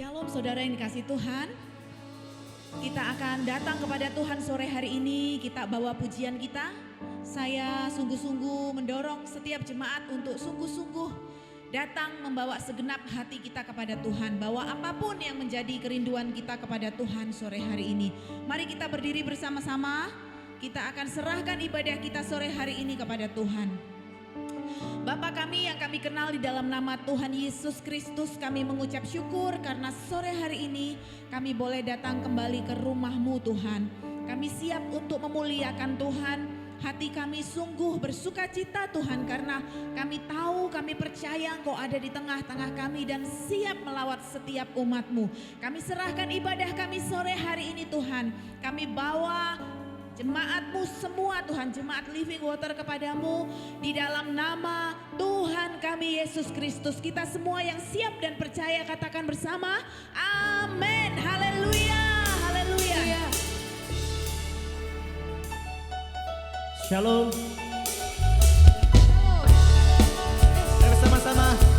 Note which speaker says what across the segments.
Speaker 1: Shalom saudara yang dikasih Tuhan. Kita akan datang kepada Tuhan sore hari ini, kita bawa pujian kita. Saya sungguh-sungguh mendorong setiap jemaat untuk sungguh-sungguh datang membawa segenap hati kita kepada Tuhan. Bawa apapun yang menjadi kerinduan kita kepada Tuhan sore hari ini. Mari kita berdiri bersama-sama, kita akan serahkan ibadah kita sore hari ini kepada Tuhan. Bapa kami yang kami kenal di dalam nama Tuhan Yesus Kristus, kami mengucap syukur karena sore hari ini kami boleh datang kembali ke rumah-Mu Tuhan. Kami siap untuk memuliakan Tuhan. Hati kami sungguh bersuka cita Tuhan karena kami tahu, kami percaya Engkau ada di tengah-tengah kami dan siap melawat setiap umat-Mu. Kami serahkan ibadah kami sore hari ini Tuhan. Kami bawa jemaat-Mu semua Tuhan, jemaat Living Water kepadamu di dalam nama Tuhan kami Yesus Kristus. Kita semua yang siap dan percaya katakan bersama, amin, haleluya, haleluya.
Speaker 2: Shalom. Bersama-sama.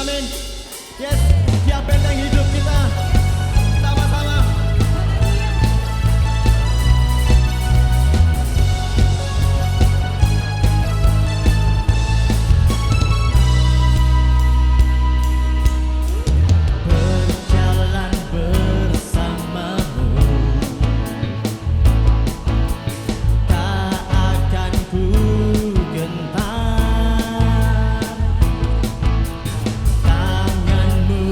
Speaker 2: amin. Yes, dia benteng hidup kita. Sama-sama. Berjalan bersamamu, tak akan ku gentar. Tanganmu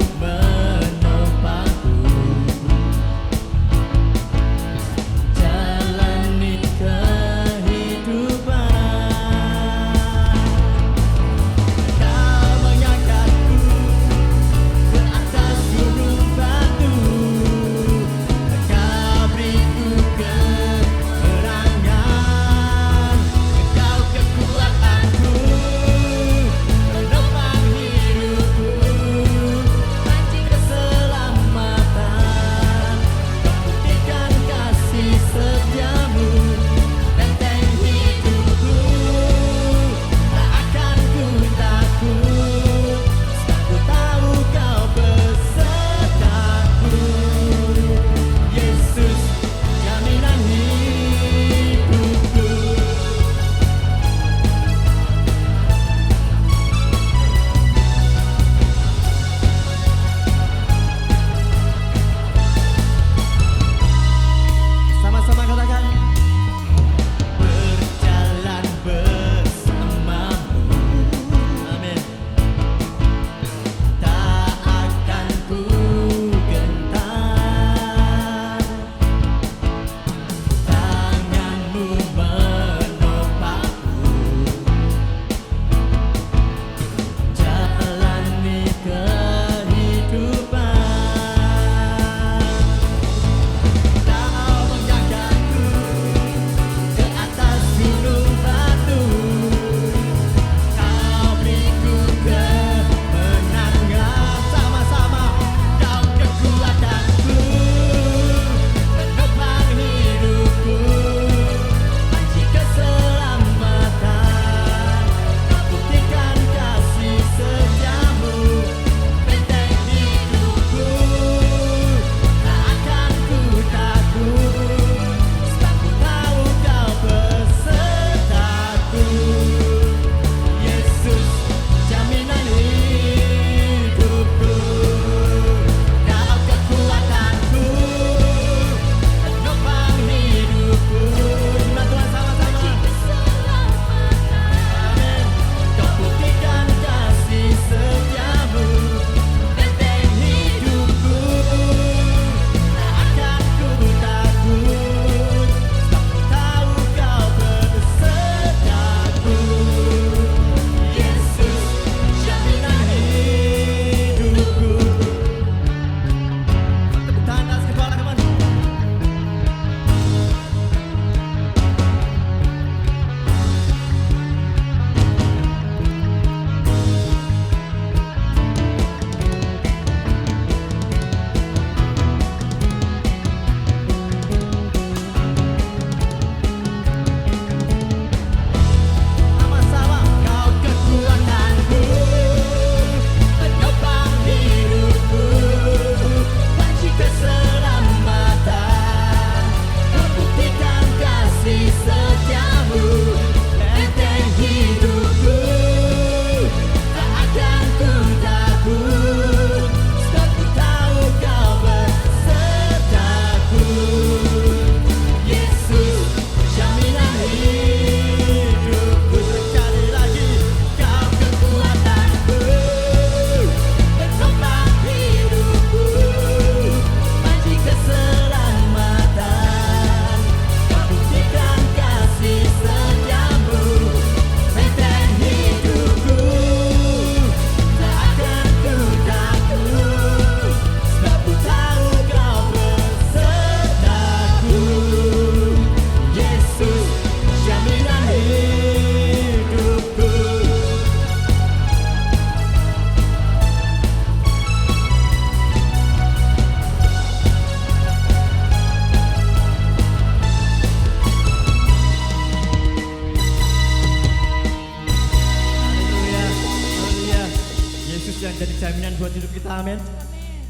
Speaker 2: jaminan buat hidup kita. Amin.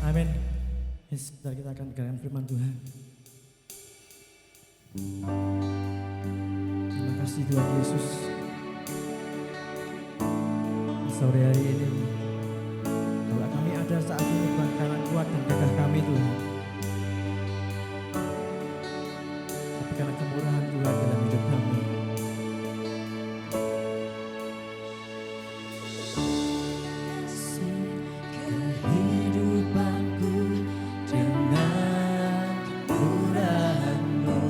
Speaker 2: Amin. Yes, sebentar kita akan dengarkan firman Tuhan. Terima kasih Tuhan Yesus. Di sore hari ini, kalau kami ada saat ini bukan karena kuat dan gagah kami Tuhan, tapi karena kemurahan Tuhan dalam hidup kami. Kehidupanku dengan kemurahan-Mu,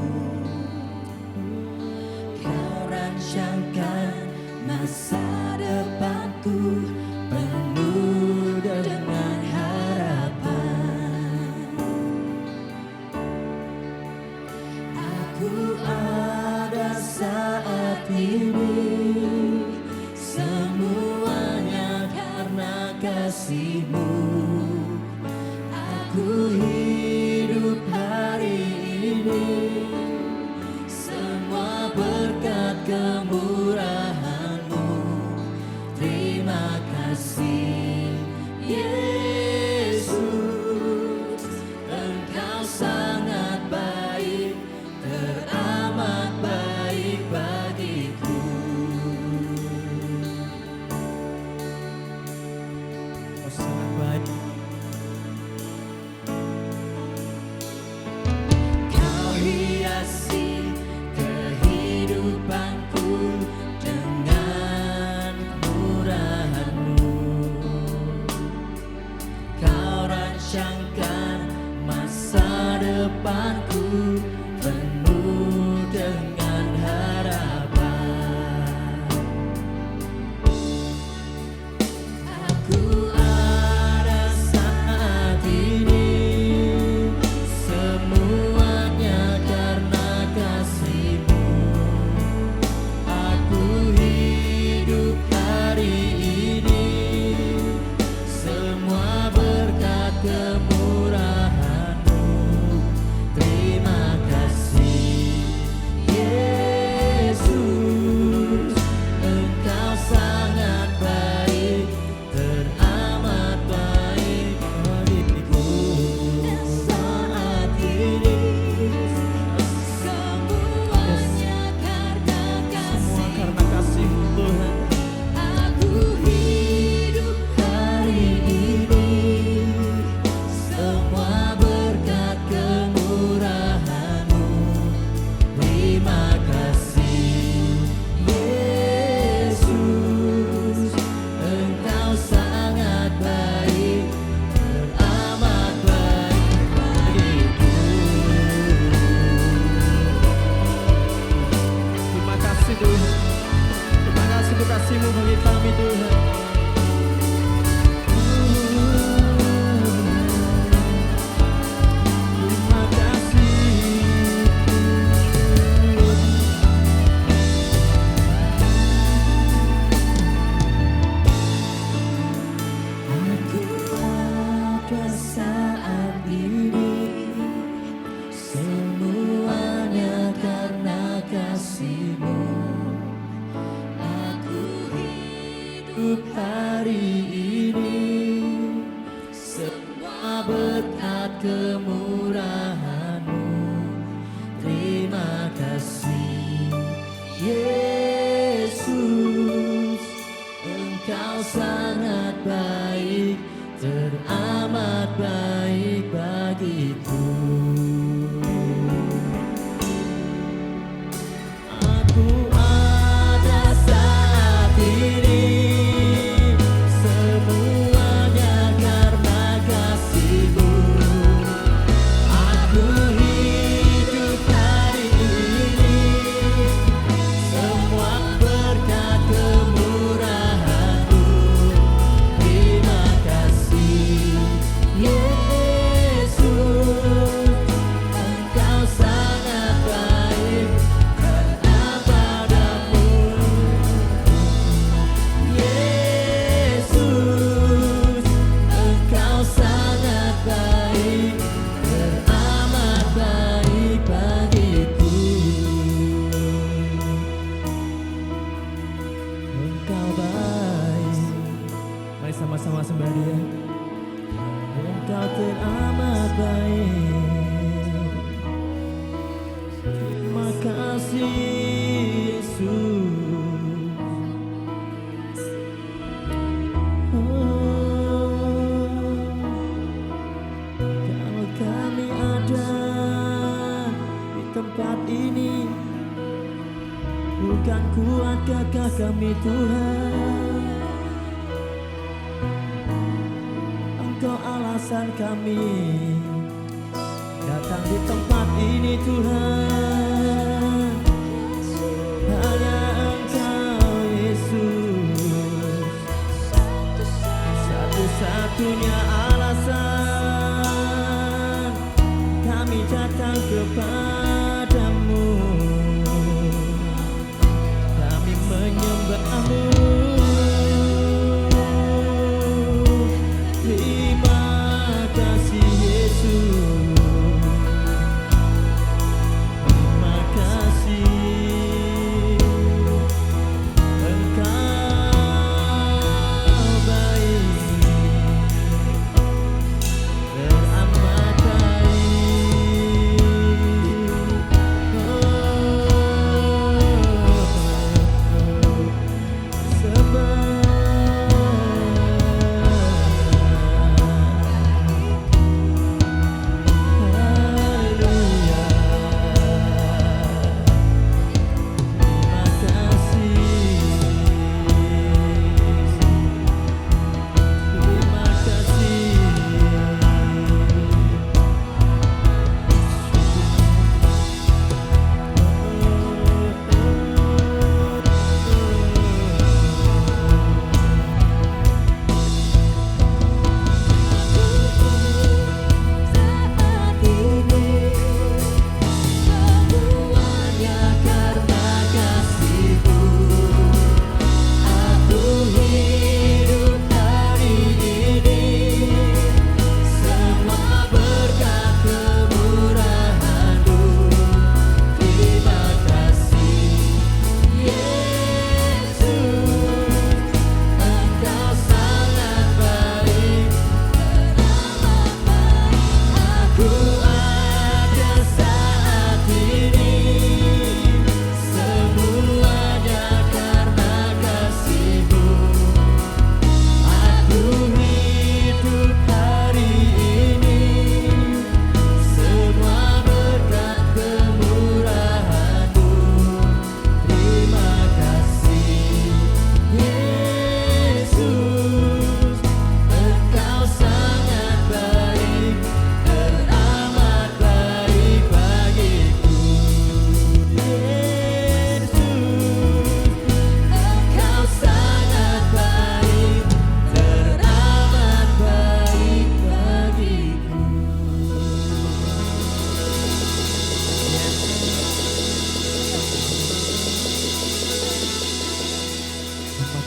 Speaker 2: Kau rancangkan masa depanku penuh dengan harapan. Aku ada saat ini, semuanya karena kasih-Mu. Aku hidup hari ini, semua berkat kemurahan-Mu. Terima kasih Yesus, Engkau sangat baik, teramat baik bagiku. Engkau sangat baik. Kau hiasi kehidupanku dengan kemurahan-Mu. Kau rancangkan masa depanku penuh dengan harapan. Aku ada saat ini, semuanya karena kasih-Mu. Aku hidup hari ini, semua berkat kemurahan-Mu. Terima kasih Yesus, Engkau sangat baik, teramat baik bagiku. Saat ini semuanya karena kasih-Mu Tuhan. Aku hidup hari ini, semua berkat kemurahan-Mu. Terima kasih Yesus, Engkau sangat baik, teramat baik bagiku. Terima kasih Tuhan, terima kasih untuk kasih-Mu bagi kami Tuhan. Terima kasih. Aku ada saat ini, semuanya karena kasih-Mu. Aku hidup hari ini, semua berkat kemurahan-Mu. Terima kasih Yesus, Engkau sangat baik, teramat baik bagiku. Aku ada saat ini, semuanya karena kasih-Mu. Aku hidup hari ini, semua berkat kemurahan-Mu. Terima kasih Yesus, Engkau sangat baik, karena padamu. Yesus, Engkau sangat baik, teramat baik bagiku. Engkau baik. Mari sama-sama sembah Dia. Engkau teramat baik. Terima kasih Yesus. Kalau kami ada di tempat ini, bukan kuat gagah kami Tuhan, Engkau alasan kami datang di tempat ini Tuhan. Hanya Engkau Yesus, satu-satunya alasan kami datang kepadamu. Kami menyembahmu. Terima kasih Yesus. Terima kasih. Engkau baik, teramat baik.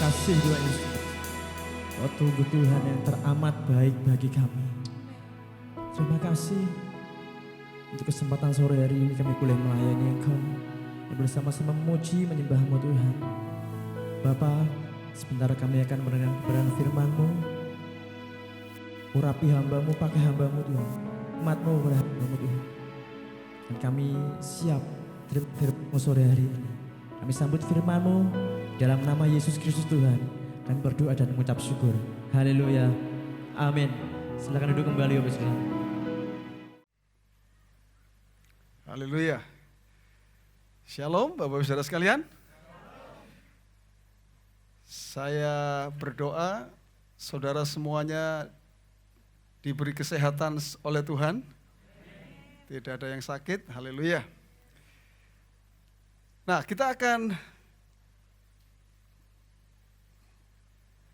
Speaker 2: kasih Tuhan Yesus. Oh tunggu Tuhan yang teramat baik bagi kami. Terima kasih untuk kesempatan sore hari ini kami boleh melayani Engkau. Yang bersama-sama memuji menyembah-Mu Tuhan. Bapa, sebentar kami akan mendengar kebenaran firman-Mu. Urapi hamba-Mu, pakai hamba-Mu Tuhan. Umat-Mu kepada hamba-Mu Tuhan. Dan kami siap terima firman-Mu sore hari ini. Kami sambut firman-Mu dalam nama Yesus Kristus Tuhan. Dan berdoa dan mengucap syukur. Haleluya. Amin. Silakan duduk kembali Bapak Ibu.
Speaker 3: Haleluya. Shalom Bapak Ibu Saudara sekalian. Saya berdoa saudara semuanya diberi kesehatan oleh Tuhan. Tidak ada yang sakit. Haleluya. Nah, kita akan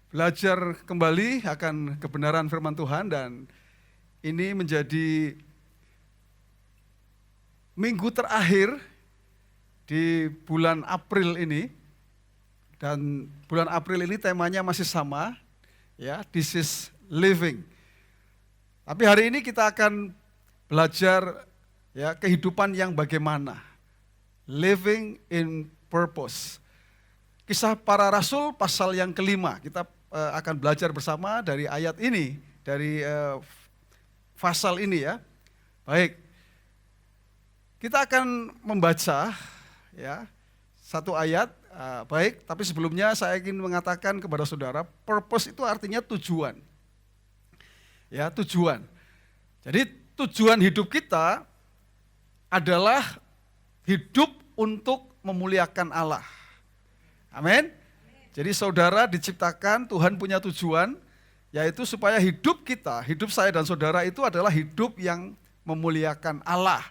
Speaker 3: belajar kembali akan kebenaran firman Tuhan dan ini menjadi minggu terakhir di bulan April ini. Dan bulan April ini temanya masih sama, ya, this is living. Tapi hari ini kita akan belajar ya kehidupan yang bagaimana, living in purpose. Kisah para Rasul pasal yang kelima, kita akan belajar bersama dari ayat ini, dari pasal ini ya. Baik. Kita akan membaca ya satu ayat. Baik, tapi sebelumnya saya ingin mengatakan kepada saudara, purpose itu artinya tujuan. Ya, tujuan. Jadi tujuan hidup kita adalah hidup untuk memuliakan Allah. Amin. Jadi saudara diciptakan, Tuhan punya tujuan, yaitu supaya hidup kita, hidup saya dan saudara itu adalah hidup yang memuliakan Allah.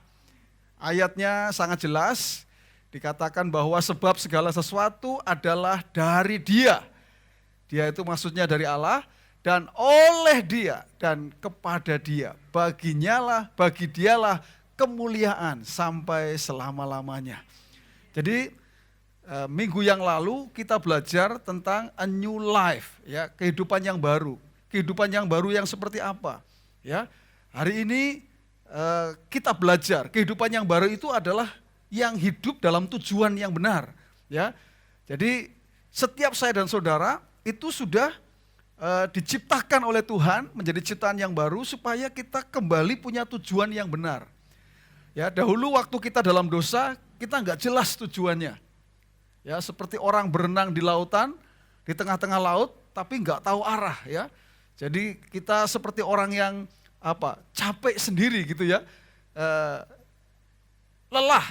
Speaker 3: Ayatnya sangat jelas, dikatakan bahwa sebab segala sesuatu adalah dari Dia. Dia itu maksudnya dari Allah, dan oleh Dia dan kepada Dia. Bagi Dialah kemuliaan sampai selama-lamanya. Jadi minggu yang lalu kita belajar tentang a new life, ya, kehidupan yang baru. Kehidupan yang baru yang seperti apa? Ya, hari ini kita belajar kehidupan yang baru itu adalah yang hidup dalam tujuan yang benar. Ya, jadi setiap saya dan saudara itu sudah diciptakan oleh Tuhan menjadi ciptaan yang baru supaya kita kembali punya tujuan yang benar. Ya, dahulu waktu kita dalam dosa kita nggak jelas tujuannya. Ya, seperti orang berenang di lautan, di tengah-tengah laut, tapi nggak tahu arah. Ya, jadi kita seperti orang yang capek sendiri gitu ya, lelah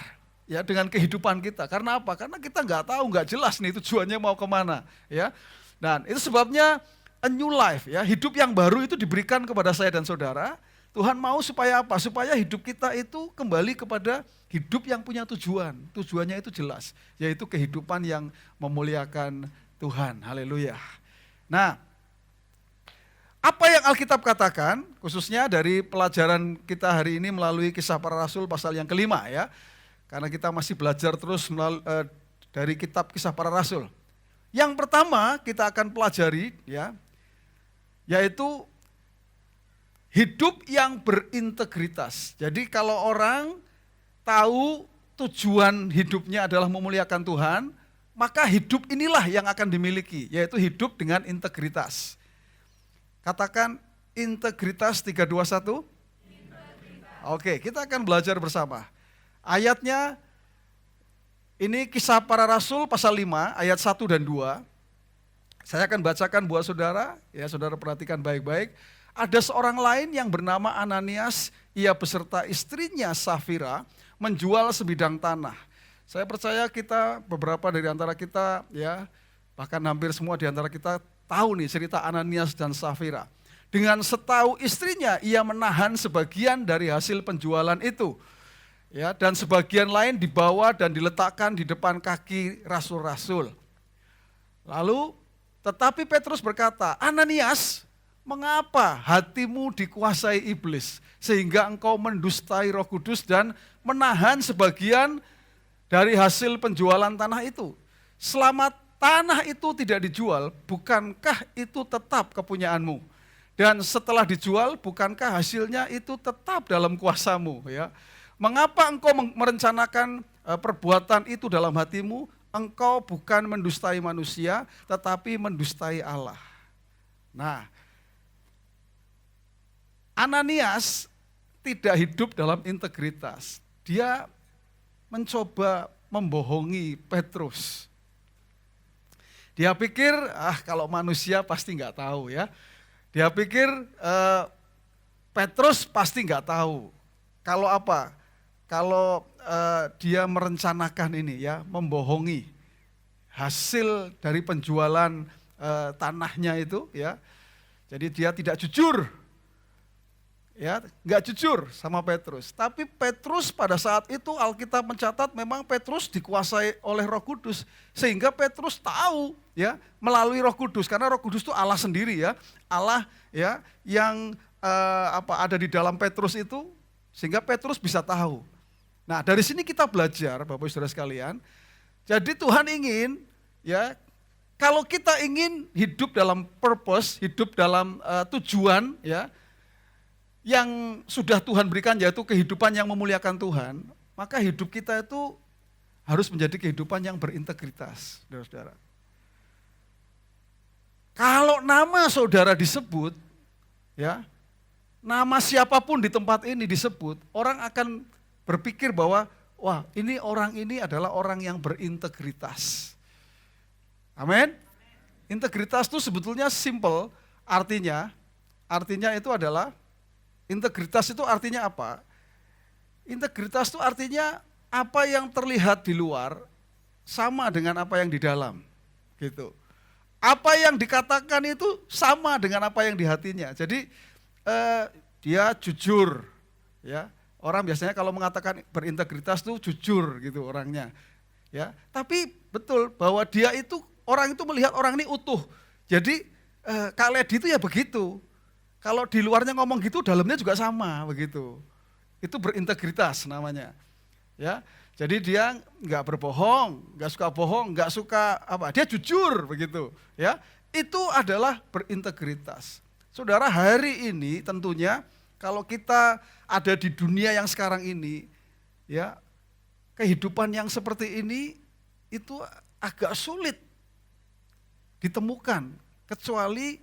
Speaker 3: ya dengan kehidupan kita. Karena apa? Karena kita nggak tahu, nggak jelas nih tujuannya mau kemana. Ya, dan itu sebabnya a new life, ya, hidup yang baru itu diberikan kepada saya dan saudara. Tuhan mau supaya apa? Supaya hidup kita itu kembali kepada hidup yang punya tujuan. Tujuannya itu jelas, yaitu kehidupan yang memuliakan Tuhan. Haleluya. Nah, apa yang Alkitab katakan, khususnya dari pelajaran kita hari ini melalui Kisah Para Rasul pasal yang kelima ya. Karena kita masih belajar terus dari kitab Kisah Para Rasul. Yang pertama kita akan pelajari ya, yaitu hidup yang berintegritas. Jadi kalau orang tahu tujuan hidupnya adalah memuliakan Tuhan, maka hidup inilah yang akan dimiliki, yaitu hidup dengan integritas. Katakan integritas 3, 2, 1. Oke, kita akan belajar bersama. Ayatnya ini Kisah Para Rasul pasal 5 ayat 1 dan 2. Saya akan bacakan buat saudara, ya saudara perhatikan baik-baik. Ada seorang lain yang bernama Ananias, ia beserta istrinya Safira menjual sebidang tanah. Saya percaya beberapa dari antara kita ya, bahkan hampir semua di antara kita tahu nih cerita Ananias dan Safira. Dengan setahu istrinya ia menahan sebagian dari hasil penjualan itu. Ya, dan sebagian lain dibawa dan diletakkan di depan kaki rasul-rasul. Lalu tetapi Petrus berkata, "Ananias, mengapa hatimu dikuasai iblis sehingga engkau mendustai Roh Kudus dan menahan sebagian dari hasil penjualan tanah itu? Selama tanah itu tidak dijual, bukankah itu tetap kepunyaanmu? Dan setelah dijual, bukankah hasilnya itu tetap dalam kuasamu?" Ya. Mengapa engkau merencanakan perbuatan itu dalam hatimu? Engkau bukan mendustai manusia, tetapi mendustai Allah. Nah, Ananias tidak hidup dalam integritas. Dia mencoba membohongi Petrus. Dia pikir, kalau manusia pasti nggak tahu ya. Dia pikir Petrus pasti nggak tahu. Kalau apa? Kalau dia merencanakan ini ya, membohongi hasil dari penjualan tanahnya itu ya. Jadi dia tidak jujur. Ya, nggak jujur sama Petrus. Tapi Petrus pada saat itu Alkitab mencatat memang Petrus dikuasai oleh Roh Kudus, sehingga Petrus tahu ya melalui Roh Kudus, karena Roh Kudus itu Allah sendiri ya, Allah ya yang ada di dalam Petrus itu, sehingga Petrus bisa tahu. Nah, dari sini kita belajar Bapak Ibu Saudara sekalian. Jadi Tuhan ingin ya, kalau kita ingin hidup dalam purpose, hidup dalam tujuan ya, yang sudah Tuhan berikan, yaitu kehidupan yang memuliakan Tuhan, maka hidup kita itu harus menjadi kehidupan yang berintegritas, saudara-saudara. Kalau nama saudara disebut, ya, nama siapapun di tempat ini disebut, orang akan berpikir bahwa wah, ini orang ini adalah orang yang berintegritas. Amin. Integritas itu sebetulnya simple, artinya itu adalah, integritas itu artinya apa? Integritas itu artinya apa yang terlihat di luar sama dengan apa yang di dalam, gitu. Apa yang dikatakan itu sama dengan apa yang di hatinya. Jadi dia jujur, ya. Orang biasanya kalau mengatakan berintegritas itu jujur gitu orangnya, ya. Tapi betul bahwa dia itu, orang itu melihat orang ini utuh. Jadi Kak Ledi itu ya begitu. Kalau di luarnya ngomong gitu, dalamnya juga sama begitu. Itu berintegritas namanya. Ya, jadi dia nggak berbohong, nggak suka bohong, nggak suka apa, dia jujur begitu. Ya, itu adalah berintegritas. Saudara, hari ini tentunya kalau kita ada di dunia yang sekarang ini, ya, kehidupan yang seperti ini itu agak sulit ditemukan kecuali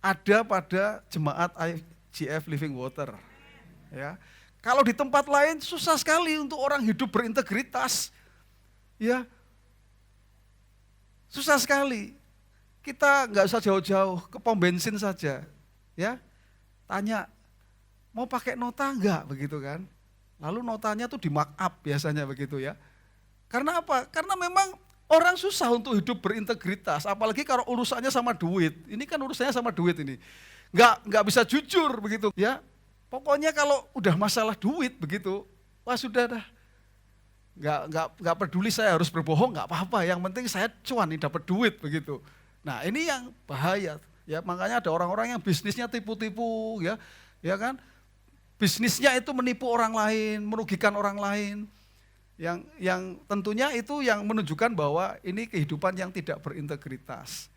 Speaker 3: ada pada jemaat IGF Living Water. Ya, kalau di tempat lain susah sekali untuk orang hidup berintegritas. Ya, susah sekali. Kita nggak usah jauh-jauh ke pom bensin saja, ya. Tanya, mau pakai nota enggak begitu kan? Lalu notanya tuh di mark up biasanya begitu ya. Karena apa? Karena memang orang susah untuk hidup berintegritas, apalagi kalau urusannya sama duit. Ini kan urusannya sama duit ini. Nggak bisa jujur begitu ya. Pokoknya kalau udah masalah duit begitu, wah sudah dah. Nggak peduli saya harus berbohong, nggak apa-apa. Yang penting saya cuan nih, dapat duit begitu. Nah ini yang bahaya. Ya, makanya ada orang-orang yang bisnisnya tipu-tipu, ya kan? Bisnisnya itu menipu orang lain, merugikan orang lain. Yang tentunya itu yang menunjukkan bahwa ini kehidupan yang tidak berintegritas.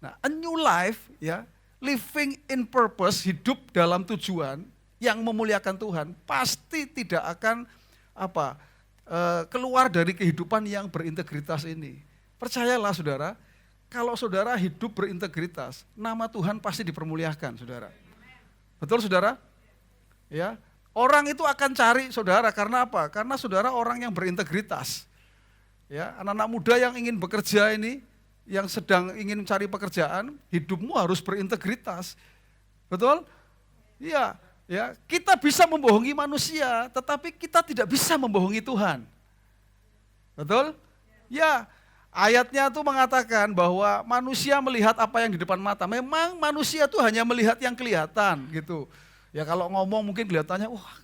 Speaker 3: Nah, a new life, ya, living in purpose, hidup dalam tujuan yang memuliakan Tuhan, pasti tidak akan keluar dari kehidupan yang berintegritas ini. Percayalah saudara, kalau saudara hidup berintegritas, nama Tuhan pasti dipermuliakan, saudara. Betul saudara? Ya, orang itu akan cari saudara karena apa? Karena saudara orang yang berintegritas. Ya, anak-anak muda yang ingin bekerja ini, yang sedang ingin mencari pekerjaan, hidupmu harus berintegritas. Betul? Iya. Ya, kita bisa membohongi manusia, tetapi kita tidak bisa membohongi Tuhan. Betul? Ya, ayatnya tuh mengatakan bahwa manusia melihat apa yang di depan mata. Memang manusia tuh hanya melihat yang kelihatan gitu. Ya kalau ngomong mungkin kelihatannya, wah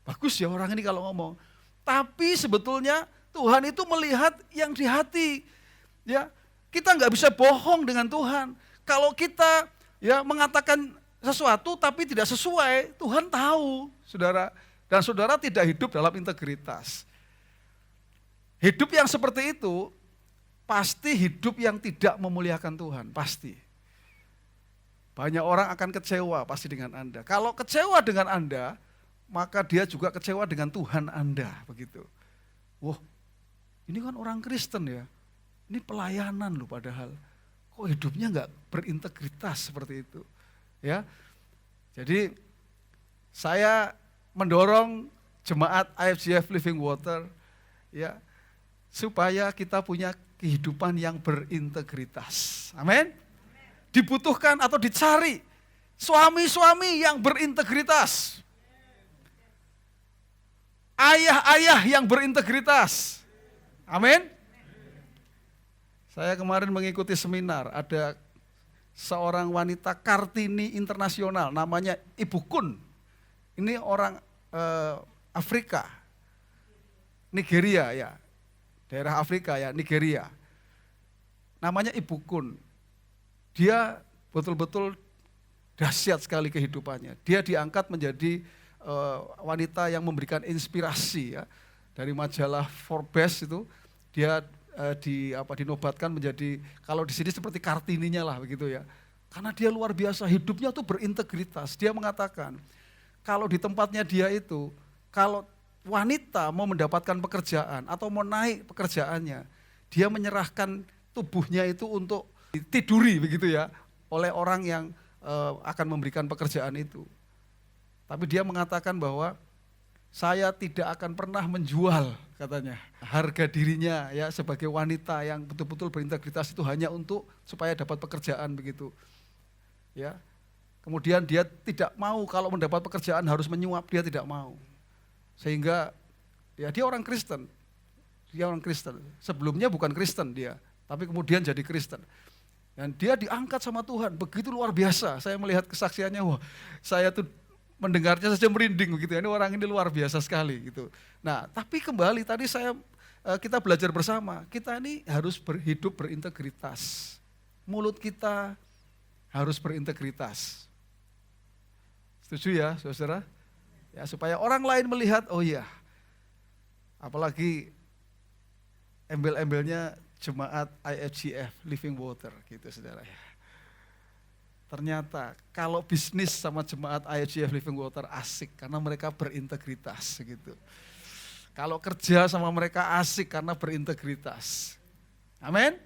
Speaker 3: bagus ya orang ini kalau ngomong. Tapi sebetulnya Tuhan itu melihat yang di hati. Ya, kita nggak bisa bohong dengan Tuhan. Kalau kita ya mengatakan sesuatu tapi tidak sesuai, Tuhan tahu, saudara. Dan saudara tidak hidup dalam integritas. Hidup yang seperti itu pasti hidup yang tidak memuliakan Tuhan, pasti. Banyak orang akan kecewa pasti dengan Anda. Kalau kecewa dengan Anda, maka dia juga kecewa dengan Tuhan Anda, begitu. Wah, ini kan orang Kristen ya, ini pelayanan loh padahal. Kok hidupnya enggak berintegritas seperti itu? Ya, jadi saya mendorong jemaat IFGF Living Water ya supaya kita punya kehidupan yang berintegritas. Amin. Dibutuhkan atau dicari suami-suami yang berintegritas, ayah-ayah yang berintegritas. Amin. Saya kemarin mengikuti seminar, ada seorang wanita Kartini internasional, namanya Ibu Kun. Ini orang Afrika, Nigeria ya, daerah Afrika ya, Nigeria. Namanya Ibu Kun. Dia betul-betul dahsyat sekali kehidupannya. Dia diangkat menjadi wanita yang memberikan inspirasi ya. Dari majalah Forbes itu, dia dinobatkan menjadi, kalau di sini seperti Kartininya lah begitu ya. Karena dia luar biasa, hidupnya tuh berintegritas. Dia mengatakan, kalau di tempatnya dia itu, kalau wanita mau mendapatkan pekerjaan atau mau naik pekerjaannya, dia menyerahkan tubuhnya itu untuk ditiduri begitu ya, oleh orang yang akan memberikan pekerjaan itu. Tapi dia mengatakan bahwa saya tidak akan pernah menjual, katanya, harga dirinya ya sebagai wanita yang betul-betul berintegritas itu hanya untuk supaya dapat pekerjaan begitu. Ya. Kemudian dia tidak mau kalau mendapat pekerjaan harus menyuap, dia tidak mau. Sehingga ya dia orang Kristen. Dia orang Kristen. Sebelumnya bukan Kristen dia, tapi kemudian jadi Kristen. Dan dia diangkat sama Tuhan, begitu luar biasa. Saya melihat kesaksiannya, wah, saya tuh mendengarnya saja merinding begitu. Ini orang ini luar biasa sekali gitu. Nah, tapi kembali tadi kita belajar bersama, kita ini harus hidup berintegritas. Mulut kita harus berintegritas. Setuju ya, saudara? Ya, supaya orang lain melihat, oh iya, apalagi embel-embelnya jemaat IFGF, Living Water gitu saudara ya. Ternyata kalau bisnis sama jemaat IFGF Living Water asik karena mereka berintegritas gitu. Kalau kerja sama mereka asik karena berintegritas. Amin?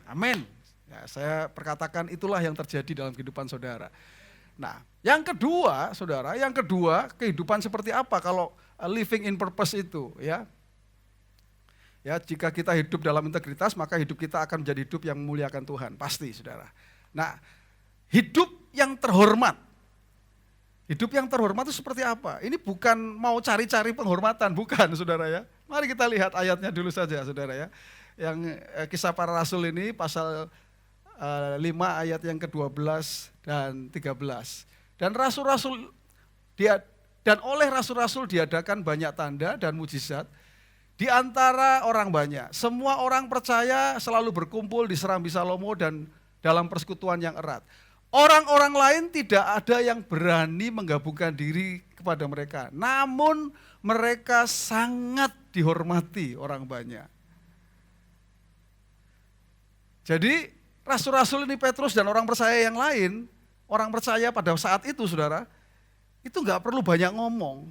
Speaker 3: Amin. Ya, saya perkatakan itulah yang terjadi dalam kehidupan saudara. Nah, yang kedua, saudara, kehidupan seperti apa kalau living in purpose itu, ya? Ya, jika kita hidup dalam integritas, maka hidup kita akan menjadi hidup yang memuliakan Tuhan, pasti, saudara. Nah, hidup yang terhormat. Hidup yang terhormat itu seperti apa? Ini bukan mau cari-cari penghormatan, bukan, saudara ya. Mari kita lihat ayatnya dulu saja, saudara ya. Yang Kisah Para Rasul ini pasal 5 ayat yang ke-12 dan 13. Dan oleh rasul-rasul diadakan banyak tanda dan mujizat di antara orang banyak. Semua orang percaya selalu berkumpul di Serambi Salomo dan dalam persekutuan yang erat. Orang-orang lain tidak ada yang berani menggabungkan diri kepada mereka. Namun mereka sangat dihormati orang banyak. Jadi rasul-rasul ini Petrus dan orang percaya yang lain, orang percaya pada saat itu saudara, itu enggak perlu banyak ngomong.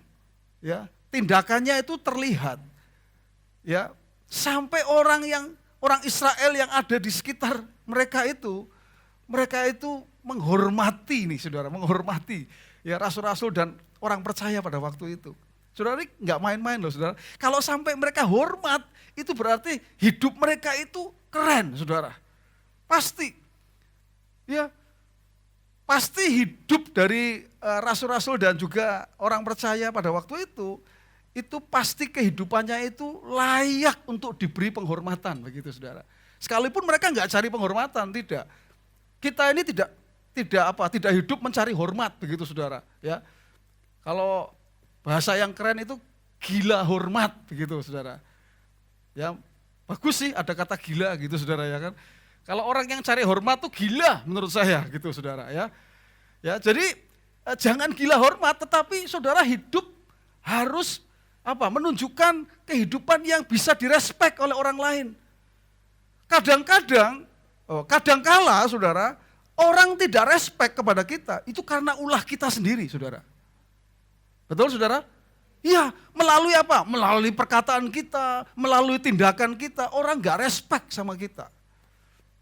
Speaker 3: Ya, tindakannya itu terlihat. Ya, sampai orang Israel yang ada di sekitar mereka itu menghormati nih saudara, menghormati ya rasul-rasul dan orang percaya pada waktu itu. Saudara ini enggak main-main loh saudara. Kalau sampai mereka hormat, itu berarti hidup mereka itu keren saudara. Pasti, ya, pasti hidup dari rasul-rasul dan juga orang percaya pada waktu itu pasti kehidupannya itu layak untuk diberi penghormatan, begitu saudara. Sekalipun mereka nggak cari penghormatan, tidak. Kita ini tidak hidup mencari hormat, begitu saudara. Ya, kalau bahasa yang keren itu gila hormat, begitu saudara. Ya, bagus sih ada kata gila, gitu saudara ya kan. Kalau orang yang cari hormat tuh gila menurut saya gitu saudara ya. Ya, jadi jangan gila hormat tetapi saudara hidup harus menunjukkan kehidupan yang bisa direspek oleh orang lain. Kadangkala saudara, orang tidak respek kepada kita itu karena ulah kita sendiri saudara. Betul saudara? Iya, melalui apa? Melalui perkataan kita, melalui tindakan kita, orang gak respek sama kita.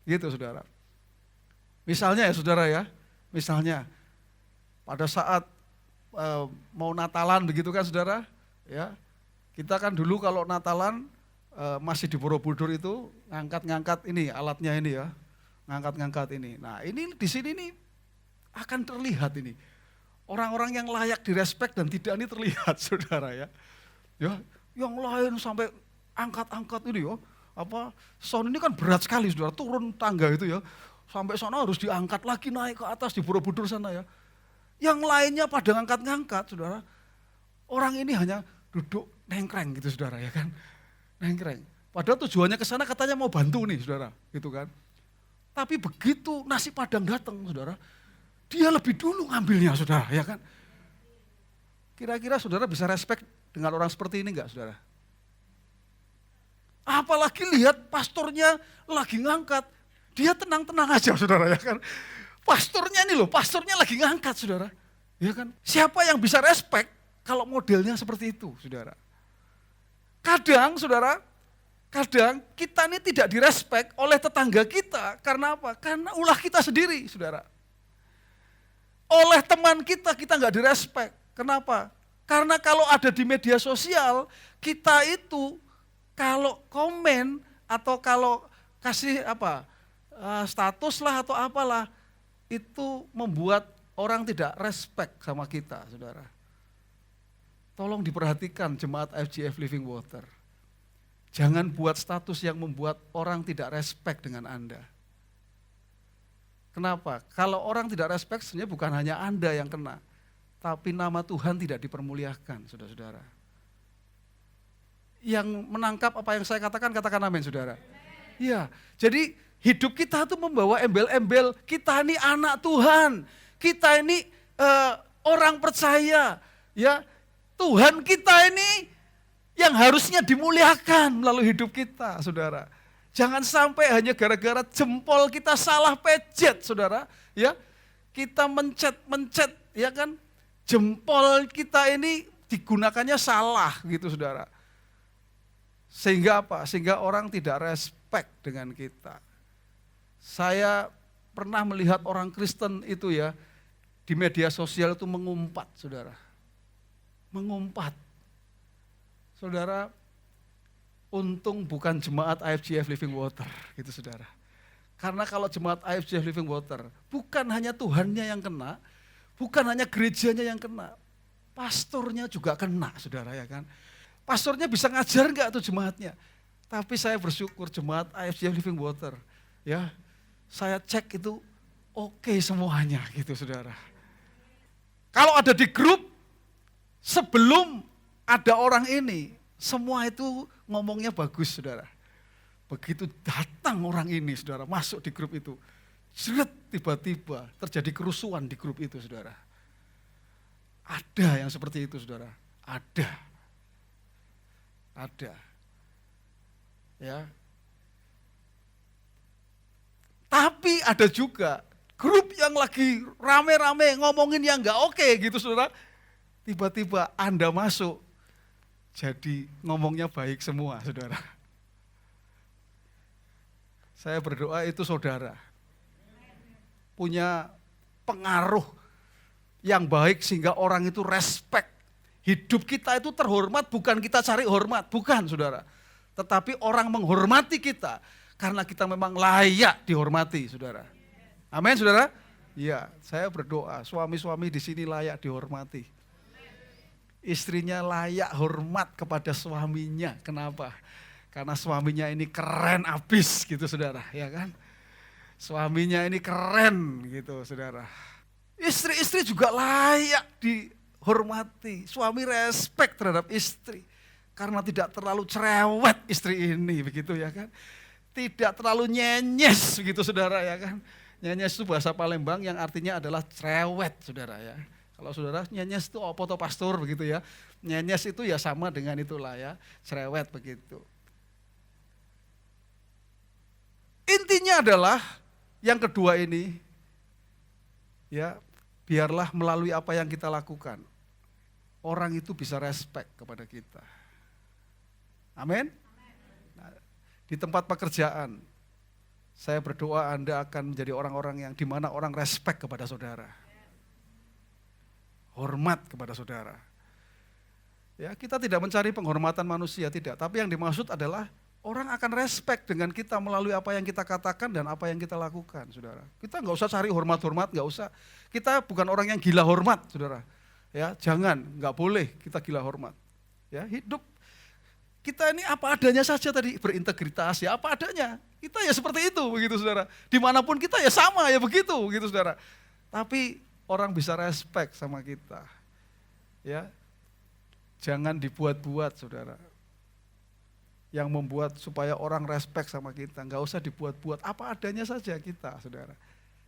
Speaker 3: Gitu saudara. Misalnya ya saudara ya, misalnya pada saat mau Natalan begitu kan saudara, ya kita kan dulu kalau Natalan masih di Borobudur itu ngangkat-ngangkat ini alatnya ini ya, ngangkat-ngangkat ini. Nah ini di sini nih akan terlihat ini orang-orang yang layak direspek dan tidak ini terlihat saudara ya. Ya, yang lain sampai angkat-angkat ini ya. Sound ini kan berat sekali saudara, turun tangga itu ya, sampai sana harus diangkat lagi naik ke atas di Borobudur sana ya. Yang lainnya pada ngangkat-ngangkat saudara, orang ini hanya duduk nengkreng gitu saudara ya kan, nengkreng. Padahal tujuannya ke sana katanya mau bantu nih saudara, gitu kan. Tapi begitu nasi padang datang saudara, dia lebih dulu ngambilnya saudara ya kan. Kira-kira saudara bisa respect dengan orang seperti ini enggak saudara? Apalagi lihat pastornya lagi ngangkat, dia tenang-tenang aja saudara ya kan. Pastornya lagi ngangkat saudara. Ya kan? Siapa yang bisa respect kalau modelnya seperti itu saudara? Kadang kita ini tidak direspek oleh tetangga kita. Karena apa? Karena ulah kita sendiri saudara. Oleh teman kita nggak direspek. Kenapa? Karena kalau ada di media sosial, kita itu kalau komen atau kalau kasih status lah atau apalah, itu membuat orang tidak respect sama kita, saudara. Tolong diperhatikan jemaat FGF Living Water. Jangan buat status yang membuat orang tidak respect dengan Anda. Kenapa? Kalau orang tidak respect, sebenarnya bukan hanya Anda yang kena, tapi nama Tuhan tidak dipermuliakan, saudara-saudara. Yang menangkap apa yang saya katakan amin, saudara. Iya, jadi hidup kita tuh membawa embel-embel, kita ini anak Tuhan, kita ini orang percaya, ya. Tuhan kita ini yang harusnya dimuliakan melalui hidup kita, saudara. Jangan sampai hanya gara-gara jempol kita salah pejet, saudara. Ya, kita mencet, ya kan? Jempol kita ini digunakannya salah, gitu, saudara. Sehingga apa? Sehingga orang tidak respect dengan kita. Saya pernah melihat orang Kristen itu ya di media sosial itu mengumpat, saudara. Mengumpat. Saudara, untung bukan jemaat IFGF Living Water, gitu saudara. Karena kalau jemaat IFGF Living Water, bukan hanya Tuhannya yang kena, bukan hanya gerejanya yang kena, pastornya juga kena, saudara, ya kan. Pastornya bisa ngajar enggak tuh jemaatnya? Tapi saya bersyukur jemaat IFGF Living Water, ya, saya cek itu oke semuanya, gitu saudara. Kalau ada di grup, sebelum ada orang ini, semua itu ngomongnya bagus, saudara. Begitu datang orang ini, saudara, masuk di grup itu, jeret, tiba-tiba terjadi kerusuhan di grup itu, saudara. Ada yang seperti itu, saudara. Ada. Ya. Tapi ada juga grup yang lagi rame-rame ngomongin yang enggak oke, gitu, saudara. Tiba-tiba Anda masuk, jadi ngomongnya baik semua, saudara. Saya berdoa itu saudara punya pengaruh yang baik sehingga orang itu respect. Hidup kita itu terhormat, bukan kita cari hormat, bukan, saudara. Tetapi orang menghormati kita karena kita memang layak dihormati, saudara. Amin, saudara? Iya, saya berdoa suami-suami di sini layak dihormati. Istrinya layak hormat kepada suaminya. Kenapa? Karena suaminya ini keren abis, gitu saudara, ya kan? Suaminya ini keren, gitu saudara. Istri-istri juga layak dihormati. Suami respect terhadap istri. Karena tidak terlalu cerewet istri ini, begitu ya kan? Tidak terlalu nyenyes, begitu saudara, ya kan? Nyenyes itu bahasa Palembang yang artinya adalah cerewet, saudara, ya. Kalau saudara nyenyes itu apa pastor, begitu ya. Nyenyes itu ya sama dengan itulah ya, cerewet begitu. Intinya adalah yang kedua ini, ya, biarlah melalui apa yang kita lakukan, orang itu bisa respect kepada kita. Amin. Nah, di tempat pekerjaan, saya berdoa Anda akan menjadi orang-orang yang dimana orang respect kepada saudara. Hormat kepada saudara. Ya, kita tidak mencari penghormatan manusia, tidak. Tapi yang dimaksud adalah orang akan respect dengan kita melalui apa yang kita katakan dan apa yang kita lakukan, saudara. Kita nggak usah cari hormat-hormat, nggak usah. Kita bukan orang yang gila hormat, saudara. Ya, jangan, nggak boleh kita gila hormat. Ya, hidup kita ini apa adanya saja tadi, berintegritas ya apa adanya. Kita ya seperti itu, begitu saudara. Dimanapun kita ya sama ya begitu, begitu saudara. Tapi orang bisa respect sama kita. Ya. Jangan dibuat-buat, saudara. Yang membuat supaya orang respect sama kita, enggak usah dibuat-buat, apa adanya saja kita, saudara.